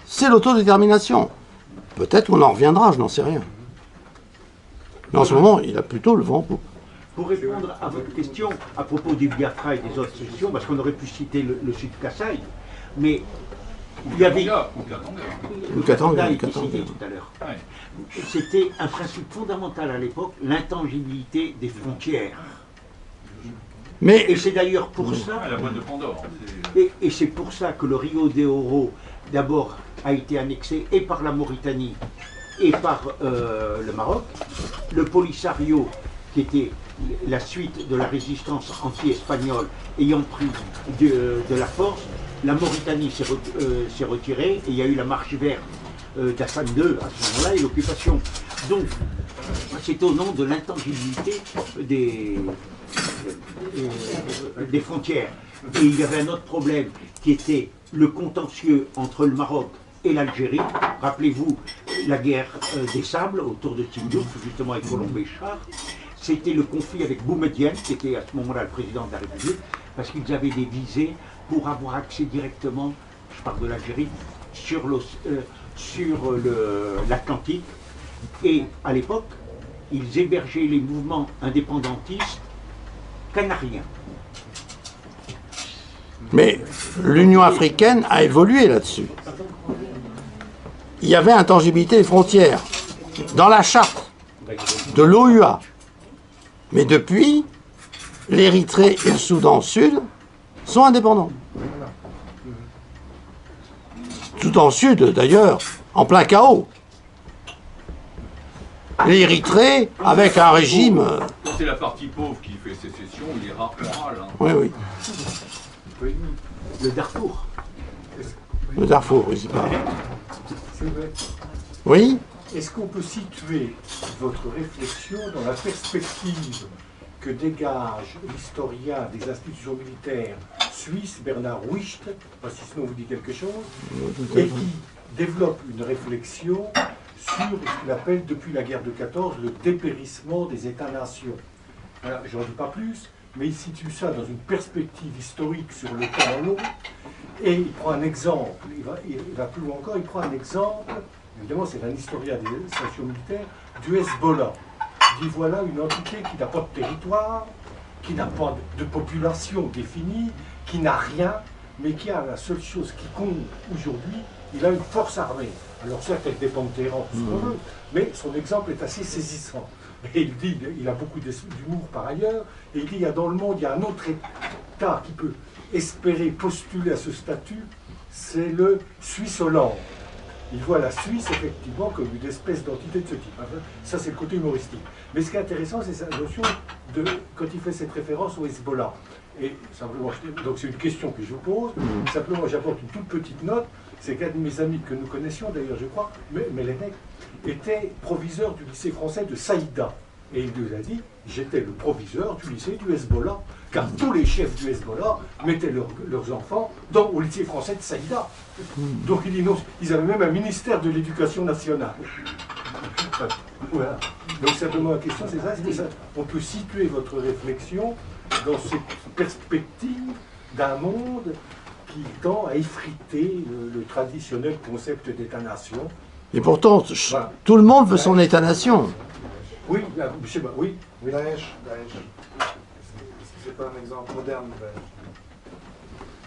c'est l'autodétermination. Peut-être qu'on en reviendra, je n'en sais rien. Mais en ce moment, il a plutôt le vent en poupe. Pour répondre à votre question à propos du Biafra et des autres questions, parce qu'on aurait pu citer le Sud Kasaï, mais il y avait... Le Katanga a été cité tout à l'heure. C'était un principe fondamental à l'époque, l'intangibilité des frontières. Et c'est d'ailleurs pour ça... La boîte de Pandore. Et c'est pour ça que le Rio de Oro, d'abord, a été annexé et par la Mauritanie et par le Maroc. Le Polisario, qui était la suite de la résistance anti-espagnole, ayant pris de la force, la Mauritanie s'est retirée et il y a eu la marche verte d'Hassan II à ce moment-là et l'occupation. Donc, c'est au nom de l'intangibilité des frontières. Et il y avait un autre problème qui était le contentieux entre le Maroc et l'Algérie. Rappelez-vous la guerre des sables autour de Tindouf, justement avec Colomb Béchar. C'était le conflit avec Boumedienne, qui était à ce moment-là le président de la République, parce qu'ils avaient des visées pour avoir accès directement, je parle de l'Algérie, sur l'Atlantique. Et à l'époque, ils hébergeaient les mouvements indépendantistes canariens. Mais l'Union africaine a évolué là-dessus. il y avait intangibilité des frontières dans la charte de l'OUA. Mais depuis, l'Érythrée et le Soudan Sud sont indépendants. Soudan Sud, d'ailleurs, en plein chaos. L'Érythrée, avec un régime... C'est la partie pauvre qui fait sécession, il est rare moral. Hein. Oui, oui. Oui. Le Darfour. Le Darfour, oui, c'est pas... C'est vrai. Oui. Est-ce qu'on peut situer votre réflexion dans la perspective que dégage l'historien des institutions militaires suisse Bernard Wicht, pas si ce nom vous dit quelque chose, et qui développe une réflexion sur ce qu'il appelle depuis la guerre de 14 le dépérissement des États-nations. Je n'en dis pas plus, mais il situe ça dans une perspective historique sur le temps long, et il prend un exemple, il va plus loin encore, il prend un exemple, évidemment c'est un historien des institutions militaires, du Hezbollah. Il dit voilà une entité qui n'a pas de territoire, qui n'a pas de population définie, qui n'a rien, mais qui a la seule chose qui compte aujourd'hui, il a une force armée. Alors certes, elle dépend de Téhéran, tout ce qu'on veut, mais son exemple est assez saisissant. Et il dit, il a beaucoup d'humour par ailleurs, et il dit, il y a dans le monde, il y a un autre État qui peut espérer postuler à ce statut, c'est le Suisse-Hollande. Il voit la Suisse, effectivement, comme une espèce d'entité de ce type. Enfin, ça, c'est le côté humoristique. Mais ce qui est intéressant, c'est sa notion de, quand il fait cette référence au Hezbollah. Et simplement, donc c'est une question que je vous pose. Simplement, j'apporte une toute petite note. C'est qu'un de mes amis que nous connaissions, d'ailleurs, je crois, Mélenec, était proviseur du lycée français de Saïda. Et il nous a dit, j'étais le proviseur du lycée du Hezbollah. Car tous les chefs du Hezbollah mettaient leurs enfants au lycée français de Saïda. Donc il dit non, ils avaient même un ministère de l'éducation nationale. Voilà. Donc simplement la question c'est ça, on peut situer votre réflexion dans cette perspective d'un monde qui tend à effriter le traditionnel concept d'État-nation. Et pourtant, voilà. Tout le monde veut son État-nation. Oui, je sais pas, oui. Daesh. C'est pas un exemple moderne,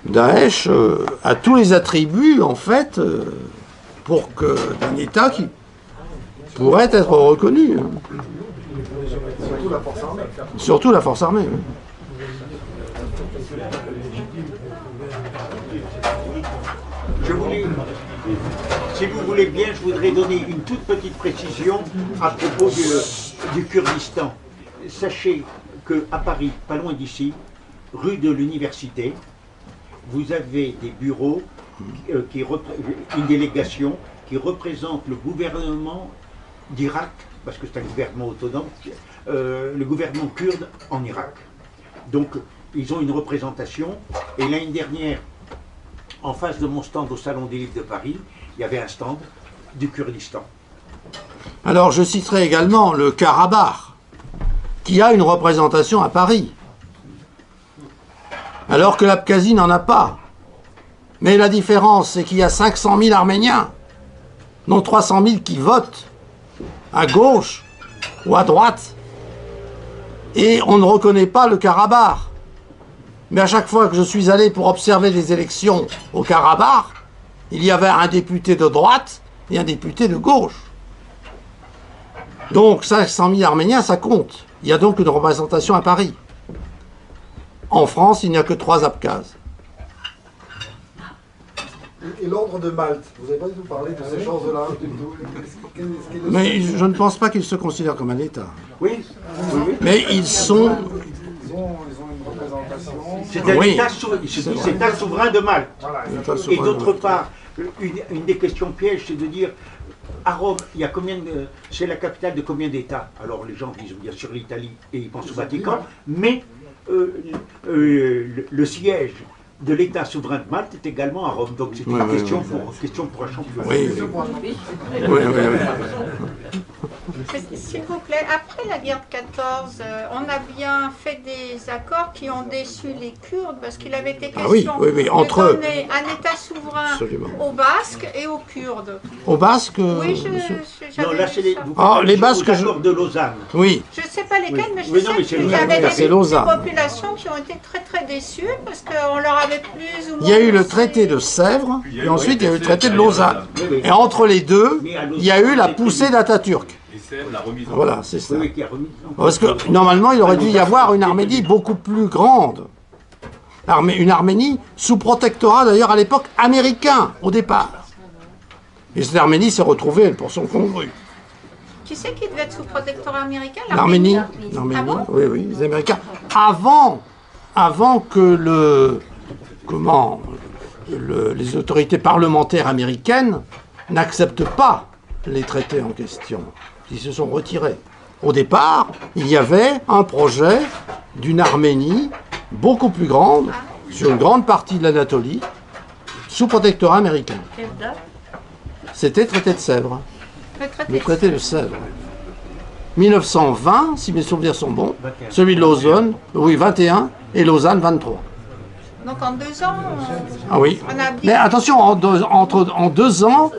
Daesh a tous les attributs, en fait, pour d'un État qui pourrait être reconnu. Surtout la force armée. Surtout la force armée, oui. Si vous voulez bien, je voudrais donner une toute petite précision à propos du Kurdistan. Sachez qu'à Paris, pas loin d'ici, rue de l'Université, vous avez des bureaux, une délégation qui représente le gouvernement d'Irak, parce que c'est un gouvernement autonome, le gouvernement kurde en Irak. Donc, ils ont une représentation, et l'année dernière, en face de mon stand au Salon des Livres de Paris, il y avait un stand du Kurdistan. Alors, je citerai également le Karabakh, qui a une représentation à Paris, alors que l'Abkhazie n'en a pas. Mais la différence, c'est qu'il y a 500 000 Arméniens, dont 300 000 qui votent à gauche ou à droite, et on ne reconnaît pas le Karabakh. Mais à chaque fois que je suis allé pour observer les élections au Karabakh, il y avait un député de droite et un député de gauche. Donc 500 000 Arméniens, ça compte. Il y a donc une représentation à Paris. En France, il n'y a que 3 Abkhazes. Et l'ordre de Malte, vous n'avez pas du tout parlé de ces choses-là. Mais je ne pense pas qu'ils se considèrent comme un État. Oui. Mais ils sont... Ils ont une représentation. C'est un souverain de Malte. Voilà, et d'autre part, une des questions pièges, c'est de dire, à Rome, il y a combien c'est la capitale de combien d'États? Alors les gens disent bien sûr l'Italie et ils pensent au Vatican, mais le siège de l'État souverain de Malte est également à Rome. Donc c'est une question pour un champion. Oui. S'il vous plaît, après la guerre de 14, on a bien fait des accords qui ont déçu les Kurdes parce qu'il avait été question de donner un État souverain aux Basques et aux Kurdes. Aux Basques Oui, non, là c'est les Basques de Lausanne. Oui. Je ne sais pas lesquels, mais je sais qu'il y avait des populations qui ont été très très déçues parce qu'on leur avait plus ou moins... Il y a eu le traité de Sèvres, et ensuite il y a eu le traité de Lausanne. Et entre les deux, il y a eu la poussée d'Atatürk. Voilà, c'est ça. Parce que normalement, il aurait dû y avoir une Arménie beaucoup plus grande. Une Arménie sous protectorat, d'ailleurs, à l'époque, américain, au départ. Et cette Arménie s'est retrouvée, pour son congru. Qui c'est qui devait être sous protectorat américain? L'Arménie. Ah bon? Oui, les Américains. Avant que les autorités parlementaires américaines n'acceptent pas les traités en question. Ils se sont retirés. Au départ, il y avait un projet d'une Arménie beaucoup plus grande, sur une grande partie de l'Anatolie, sous protectorat américain. Quelle date? C'était le traité de Sèvres. Le traité de Sèvres. 1920, si mes souvenirs sont bons, celui de Lausanne, oui, 21, et Lausanne, 23. Donc en 2 ans, ah oui. Mais attention, en 2 ans,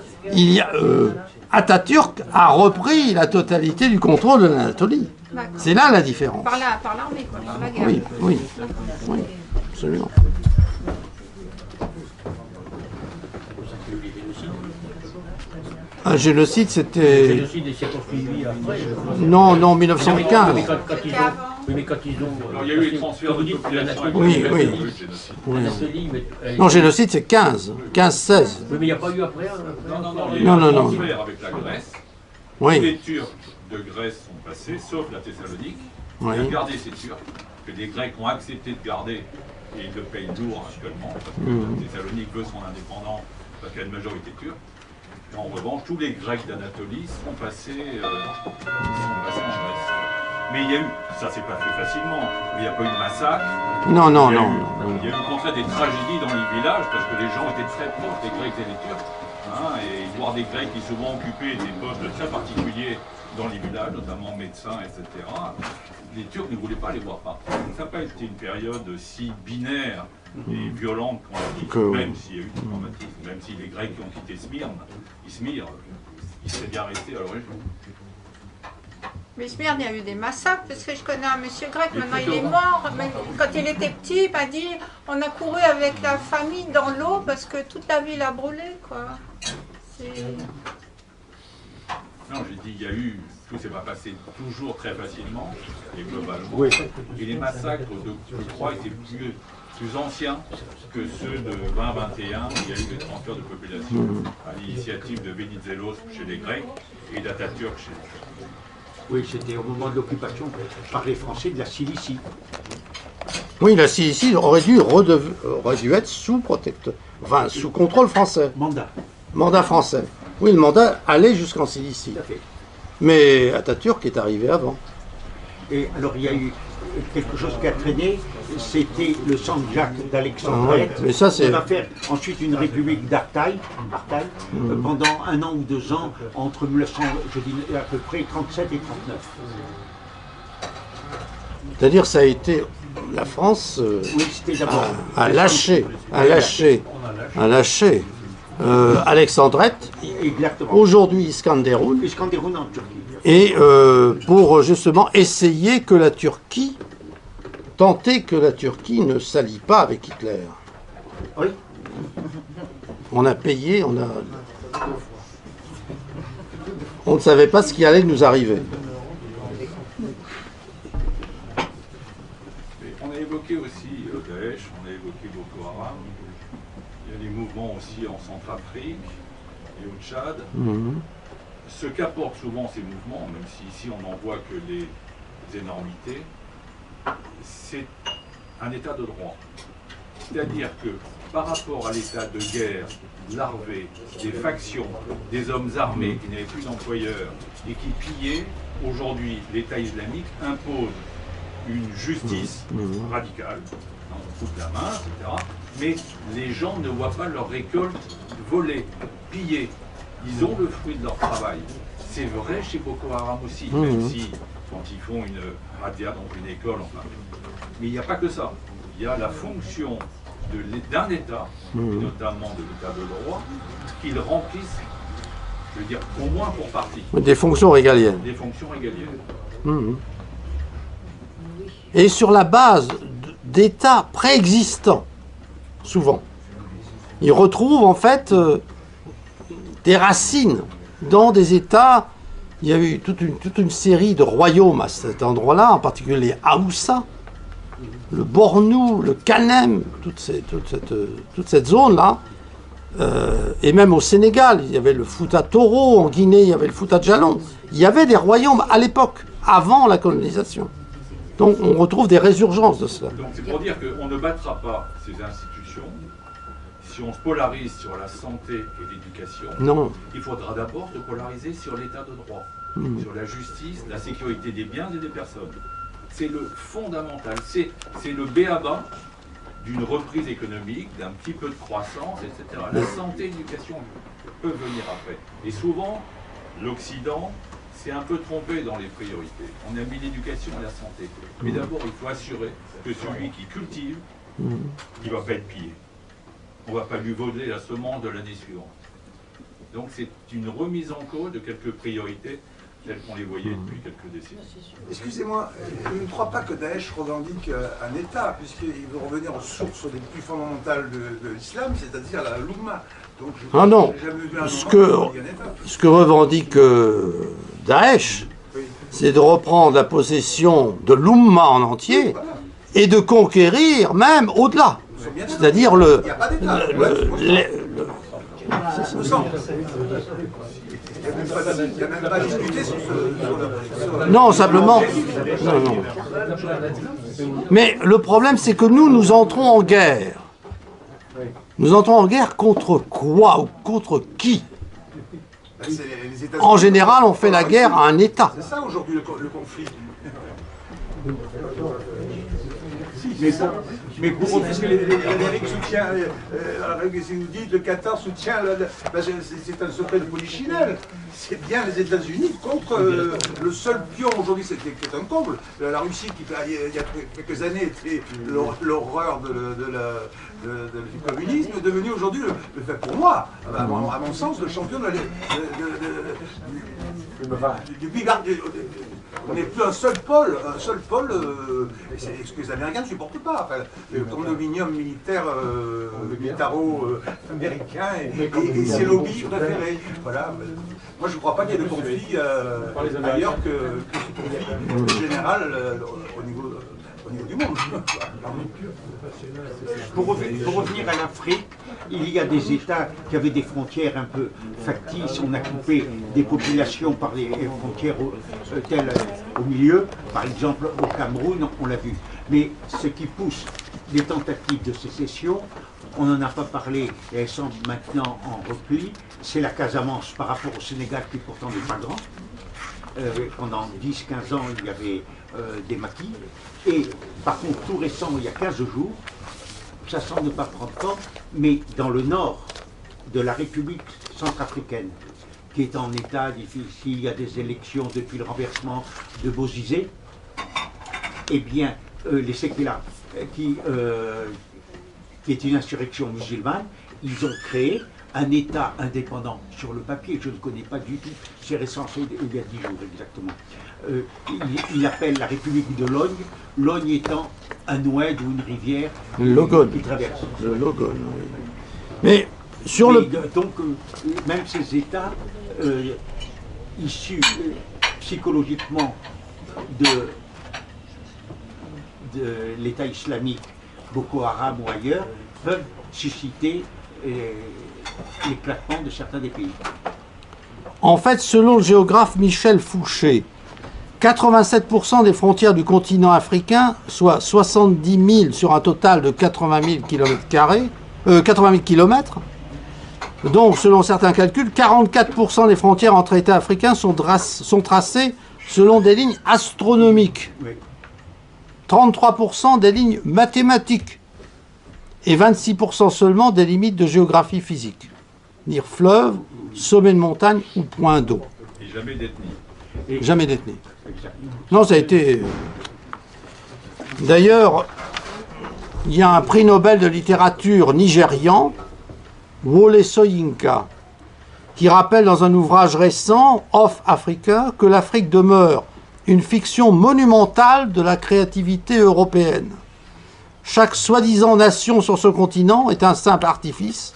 Atatürk a repris la totalité du contrôle de l'Anatolie. C'est là la différence. Par l'armée, quoi, par la guerre. Oui, absolument. Un génocide, c'était... Le génocide s'est poursuivi après. Non, 1915. Oui, mais quand ils ont... Alors, il y a eu les transferts de population. Oui. Non, génocide, c'est 15, 15-16. Oui, mais il n'y a pas eu après. Non, il y a eu un transfert avec la Grèce. Oui. Tous les Turcs de Grèce sont passés, sauf la Thessalonique. Oui. Ils ont gardé ces Turcs, que les Grecs ont accepté de garder, et ils le payent lourd actuellement, parce que la Thessalonique veut son indépendance, parce qu'il y a une majorité turque. En revanche, tous les Grecs d'Anatolie sont passés en Grèce. Mais il y a eu, ça s'est pas fait facilement, mais il n'y a pas eu de massacre. Non. Il y a eu au contraire des tragédies dans les villages, parce que les gens étaient très proches des Grecs et des Turcs. Et voir des Grecs qui souvent occupaient des postes très particuliers dans les villages, notamment médecins, etc. Les Turcs ne voulaient pas les voir partir. Ça n'a pas été une période si binaire et violente qu'on l'a dit, même s'il y a eu du traumatisme, même si les Grecs qui ont quitté Izmir, ils seraient bien restés à l'origine. Mais Izmir, il y a eu des massacres, parce que je connais un monsieur grec, maintenant il est mort, mais quand il était petit, il m'a dit, on a couru avec la famille dans l'eau parce que toute la ville a brûlé, quoi. Non, j'ai dit, il y a eu, tout s'est pas passé toujours très facilement, et globalement. Oui. Et les massacres, je crois, étaient plus anciens que ceux de 20-21, où il y a eu des transferts de population à l'initiative de Venizelos chez les Grecs et d'Atatürk chez les Turcs. Oui, c'était au moment de l'occupation par les Français de la Cilicie. Oui, la Cilicie aurait dû être sous contrôle français. Mandat français. Oui, le mandat allait jusqu'en Cilicie. Tout à fait. Mais Atatürk est arrivé avant. Et alors il y a eu quelque chose qui a traîné, c'était le Sanjak d'Alexandrette. Mais ça, c'est... On va faire ensuite une république d'Artaï, pendant 1 an ou 2 ans, entre 1900, je dis à peu près 37 et 39. C'est-à-dire ça a été... La France a lâché Alexandrette, aujourd'hui Iskenderun, en Turquie. Et pour justement essayer que la Turquie, tenter que la Turquie ne s'allie pas avec Hitler. Oui. On a payé, on ne savait pas ce qui allait nous arriver. On a évoqué aussi Daesh, on a évoqué Boko Haram. Il y a des mouvements aussi en Centrafrique et au Tchad. Ce qu'apportent souvent ces mouvements, même si ici on n'en voit que les énormités, c'est un état de droit. C'est-à-dire que par rapport à l'état de guerre larvé des factions, des hommes armés qui n'avaient plus d'employeurs et qui pillaient, aujourd'hui l'État islamique impose une justice radicale, on coupe la main, etc. Mais les gens ne voient pas leur récolte volée, pillée. Ils ont le fruit de leur travail. C'est vrai chez Boko Haram aussi, même si, quand ils font une razzia dans une école, enfin. Mais il n'y a pas que ça. Il y a la fonction d'un État, et notamment de l'État de droit, qu'ils remplissent, je veux dire, au moins pour partie. Des fonctions régaliennes. Des fonctions régaliennes. Et sur la base d'États préexistants. souvent. Ils retrouvent en fait des racines dans des États. Il y a eu toute une série de royaumes à cet endroit-là, en particulier les Haoussa, le Bornou, le Kanem, toute cette zone-là. Et même au Sénégal, il y avait le Fouta Toro, en Guinée, il y avait le Fouta Djallon. Il y avait des royaumes à l'époque, avant la colonisation. Donc on retrouve des résurgences de cela. Donc c'est pour dire qu'on ne battra pas ces institutions si on se polarise sur la santé et l'éducation. Non. Il faudra d'abord se polariser sur l'état de droit, sur la justice, la sécurité des biens et des personnes. C'est le fondamental, c'est le b.a.-ba d'une reprise économique, d'un petit peu de croissance, etc. La santé et l'éducation peuvent venir après. Et souvent, l'Occident s'est un peu trompé dans les priorités. On a mis l'éducation et la santé. Mais d'abord, il faut assurer que celui qui cultive, il ne va pas être pillé. On ne va pas lui voler la semence de l'année suivante. Donc c'est une remise en cause de quelques priorités telles qu'on les voyait depuis quelques décennies. Excusez-moi, je ne crois pas que Daesh revendique un État, puisqu'il veut revenir aux sources les plus fondamentales de l'islam, c'est-à-dire la Loumma. Donc, non, ce que revendique Daesh, c'est de reprendre la possession de l'Oumma en entier et de conquérir même au-delà. C'est-à-dire le... Non, simplement... Non. Mais le problème, c'est que nous entrons en guerre. Nous entrons en guerre contre quoi ou contre qui? En général, on fait la guerre à un État. C'est ça aujourd'hui le conflit. Mais pour parce que l'Amérique soutient, si vous dites le Qatar soutient, c'est un secret de polichinelle. C'est bien les États-Unis contre le seul pion aujourd'hui, c'est un comble. La Russie, qui il y a quelques années était l'horreur du communisme, est devenue aujourd'hui, pour moi, à mon sens, le champion du bigard. On n'est plus un seul pôle, ce que les Américains ne supportent pas. Enfin, le condominium militaire militaro-américain et ses lobbies préférés. Voilà. Moi, je ne crois pas qu'il y ait de conflit ailleurs que ce conflit général au niveau du monde. Pour revenir à l'Afrique, il y a des États qui avaient des frontières un peu factices. On a coupé des populations par les frontières telles au milieu. Par exemple, au Cameroun, on l'a vu. Mais ce qui pousse les tentatives de sécession, on n'en a pas parlé et elles sont maintenant en repli, c'est la Casamance par rapport au Sénégal qui pourtant n'est pas grand. Pendant 10-15 ans, il y avait des maquis. Et par contre, tout récent, il y a 15 jours, ça semble ne pas prendre forme, mais dans le nord de la République centrafricaine, qui est en état difficile, il y a des élections depuis le renversement de Bozizé, eh bien, les séculars, qui est une insurrection musulmane, ils ont créé un État indépendant sur le papier, je ne connais pas du tout, c'est récent, il y a 10 jours exactement. Il appelle la République de Logne, Logne étant un oued ou une rivière qui traverse. Le Logone, oui. Mais sur donc, même ces États issus psychologiquement de l'État islamique, Boko Haram ou ailleurs, peuvent susciter l'éclatement de certains des pays. En fait, selon le géographe Michel Fouché, 87% des frontières du continent africain, soit 70 000 sur un total de 80 000 km, donc selon certains calculs, 44% des frontières entre États africains sont tracées selon des lignes astronomiques, 33% des lignes mathématiques et 26% seulement des limites de géographie physique, dire fleuve, sommet de montagne ou point d'eau. Et jamais d'ethnie. Jamais d'ethnie. Non, ça a été... D'ailleurs, il y a un prix Nobel de littérature nigérian, Wole Soyinka, qui rappelle dans un ouvrage récent, Off Africa, que l'Afrique demeure une fiction monumentale de la créativité européenne. chaque soi-disant nation sur ce continent est un simple artifice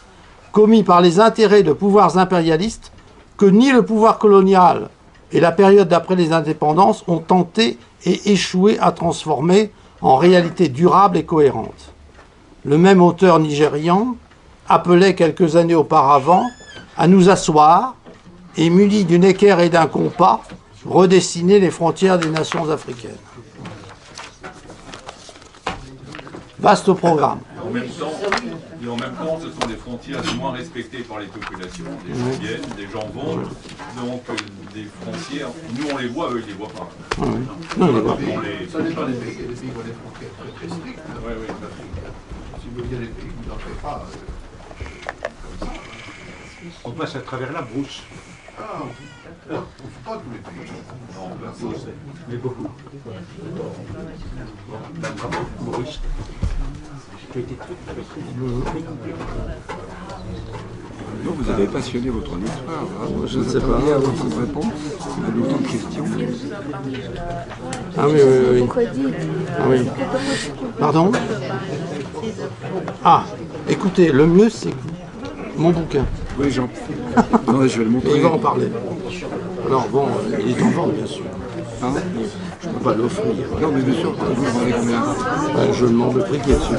commis par les intérêts de pouvoirs impérialistes que ni le pouvoir colonial et la période d'après les indépendances ont tenté et échoué à transformer en réalité durable et cohérente. Le même auteur nigérian appelait quelques années auparavant à nous asseoir et, munis d'une équerre et d'un compas, redessiner les frontières des nations africaines. Vaste programme. En même temps, ce sont des frontières les moins respectées par les populations. Des gens viennent, des gens vont. Donc, des frontières, nous on les voit, eux ils ne les voient pas. Oui. Non, Ça dépend des pays. Il y a des pays qui ont des frontières très très strictes. Oui. Si vous voyez les pays, vous n'en faites pas. Comme ça. On passe à travers la brousse. Ah, on ne fait pas tous les pays. Non, Mais beaucoup. Bravo, Maurice. Tu as été très complet. Non, vous avez passionné votre histoire. Hein. Je ne sais pas. Il y a autant de réponses, il y a autant de questions. Ah oui. Ah oui. Pardon? Ah, écoutez, le mieux c'est mon bouquin. Oui, Jean. Non, je vais le montrer. Et il va en parler. Alors bon, il est en vente bien sûr. Hein? Je ne peux pas l'offrir. Non, mais bien sûr, vous le vendez combien? Je demande le prix qui est dessus.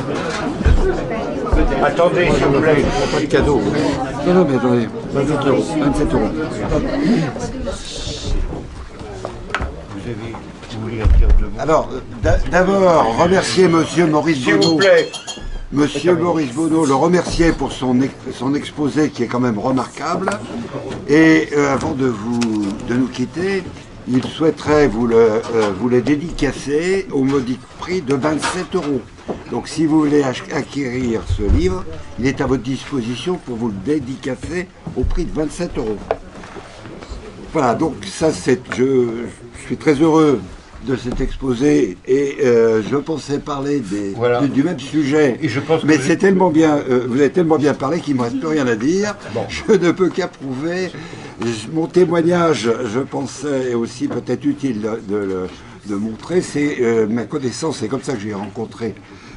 Attendez, s'il vous plaît. Pas de cadeau. Non, mais attendez. 27 €. 27 €. Vous voulez en dire deux mots? Alors, d'abord, remercier Monsieur Maurice S'il vous Bonneau. plaît. Monsieur Maurice Bonneau, le remercier pour son exposé qui est quand même remarquable. Et avant de nous quitter, il souhaiterait vous le dédicacer au modique prix de 27 €. Donc si vous voulez acquérir ce livre, il est à votre disposition pour vous le dédicacer au prix de 27 €. Voilà, donc ça je suis très heureux de cet exposé et je pensais parler du même sujet, Et je pense mais que c'est tellement bien, vous avez tellement bien parlé qu'il ne me reste plus rien à dire. Bon. Je ne peux qu'approuver. Mon témoignage, je pensais, est aussi peut-être utile de montrer, c'est ma connaissance, c'est comme ça que j'ai rencontré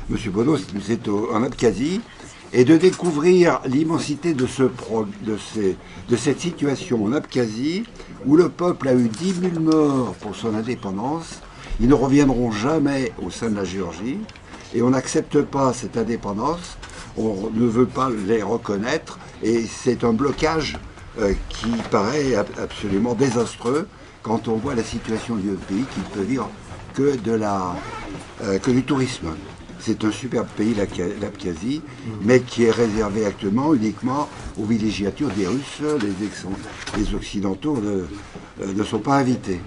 M. Bonneau, c'est en Abkhazie, et de découvrir l'immensité de cette situation en Abkhazie, où le peuple a eu 10 000 morts pour son indépendance. Ils ne reviendront jamais au sein de la Géorgie, et on n'accepte pas cette indépendance, on ne veut pas les reconnaître, et c'est un blocage qui paraît absolument désastreux quand on voit la situation du pays qui ne peut vivre que du tourisme. C'est un superbe pays, l'Abkhazie, mais qui est réservé actuellement uniquement aux villégiatures des Russes. Les Occidentaux ne sont pas invités.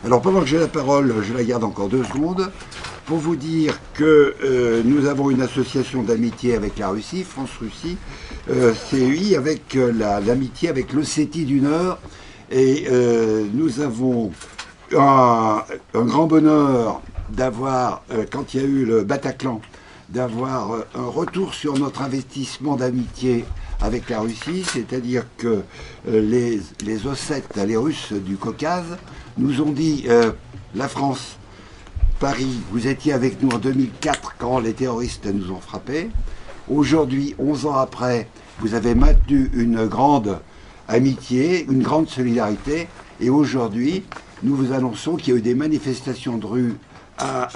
Alors pendant que j'ai la parole, je la garde encore 2 secondes, pour vous dire que nous avons une association d'amitié avec la Russie, France-Russie, CEI, avec l'amitié avec l'Ossétie du Nord, et nous avons un grand bonheur d'avoir, quand il y a eu le Bataclan, d'avoir un retour sur notre investissement d'amitié avec la Russie, c'est-à-dire que les Ossètes, les Russes du Caucase, nous ont dit, la France, Paris, vous étiez avec nous en 2004 quand les terroristes nous ont frappés. Aujourd'hui, 11 ans après, vous avez maintenu une grande amitié, une grande solidarité, et aujourd'hui, nous vous annonçons qu'il y a eu des manifestations de rue à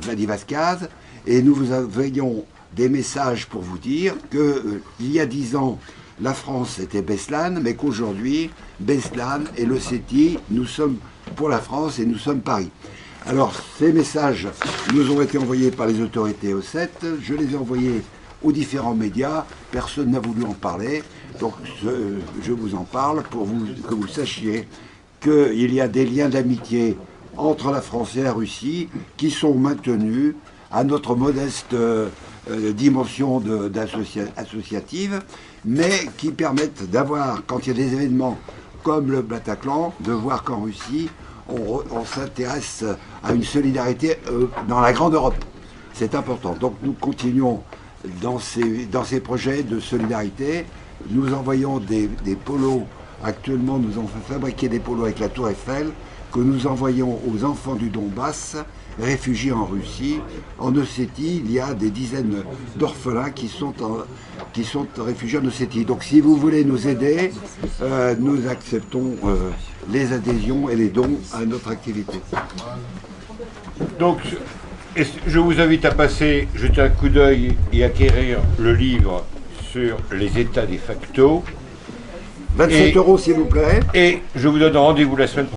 Vladivostok, et nous vous envoyons des messages pour vous dire qu'il y a 10 ans, la France était Beslan, mais qu'aujourd'hui, Beslan et l'Ossétie, nous sommes pour la France et nous sommes Paris. Alors, ces messages nous ont été envoyés par les autorités ossètes, je les ai envoyés aux différents médias, personne n'a voulu en parler, donc je vous en parle pour que vous sachiez qu'il y a des liens d'amitié entre la France et la Russie qui sont maintenus à notre modeste dimension associative, mais qui permettent d'avoir, quand il y a des événements comme le Bataclan, de voir qu'en Russie, on s'intéresse à une solidarité dans la grande Europe. C'est important. Donc nous continuons dans ces projets de solidarité. Nous envoyons des polos. Actuellement, nous avons fabriqué des polos avec la Tour Eiffel que nous envoyons aux enfants du Donbass réfugiés en Russie. En Ossétie, il y a des dizaines d'orphelins qui sont réfugiés en Ossétie. Donc si vous voulez nous aider, nous acceptons les adhésions et les dons à notre activité. Donc, je vous invite à jeter un coup d'œil et acquérir le livre sur les états de facto. 27 € s'il vous plaît. Et je vous donne rendez-vous la semaine prochaine.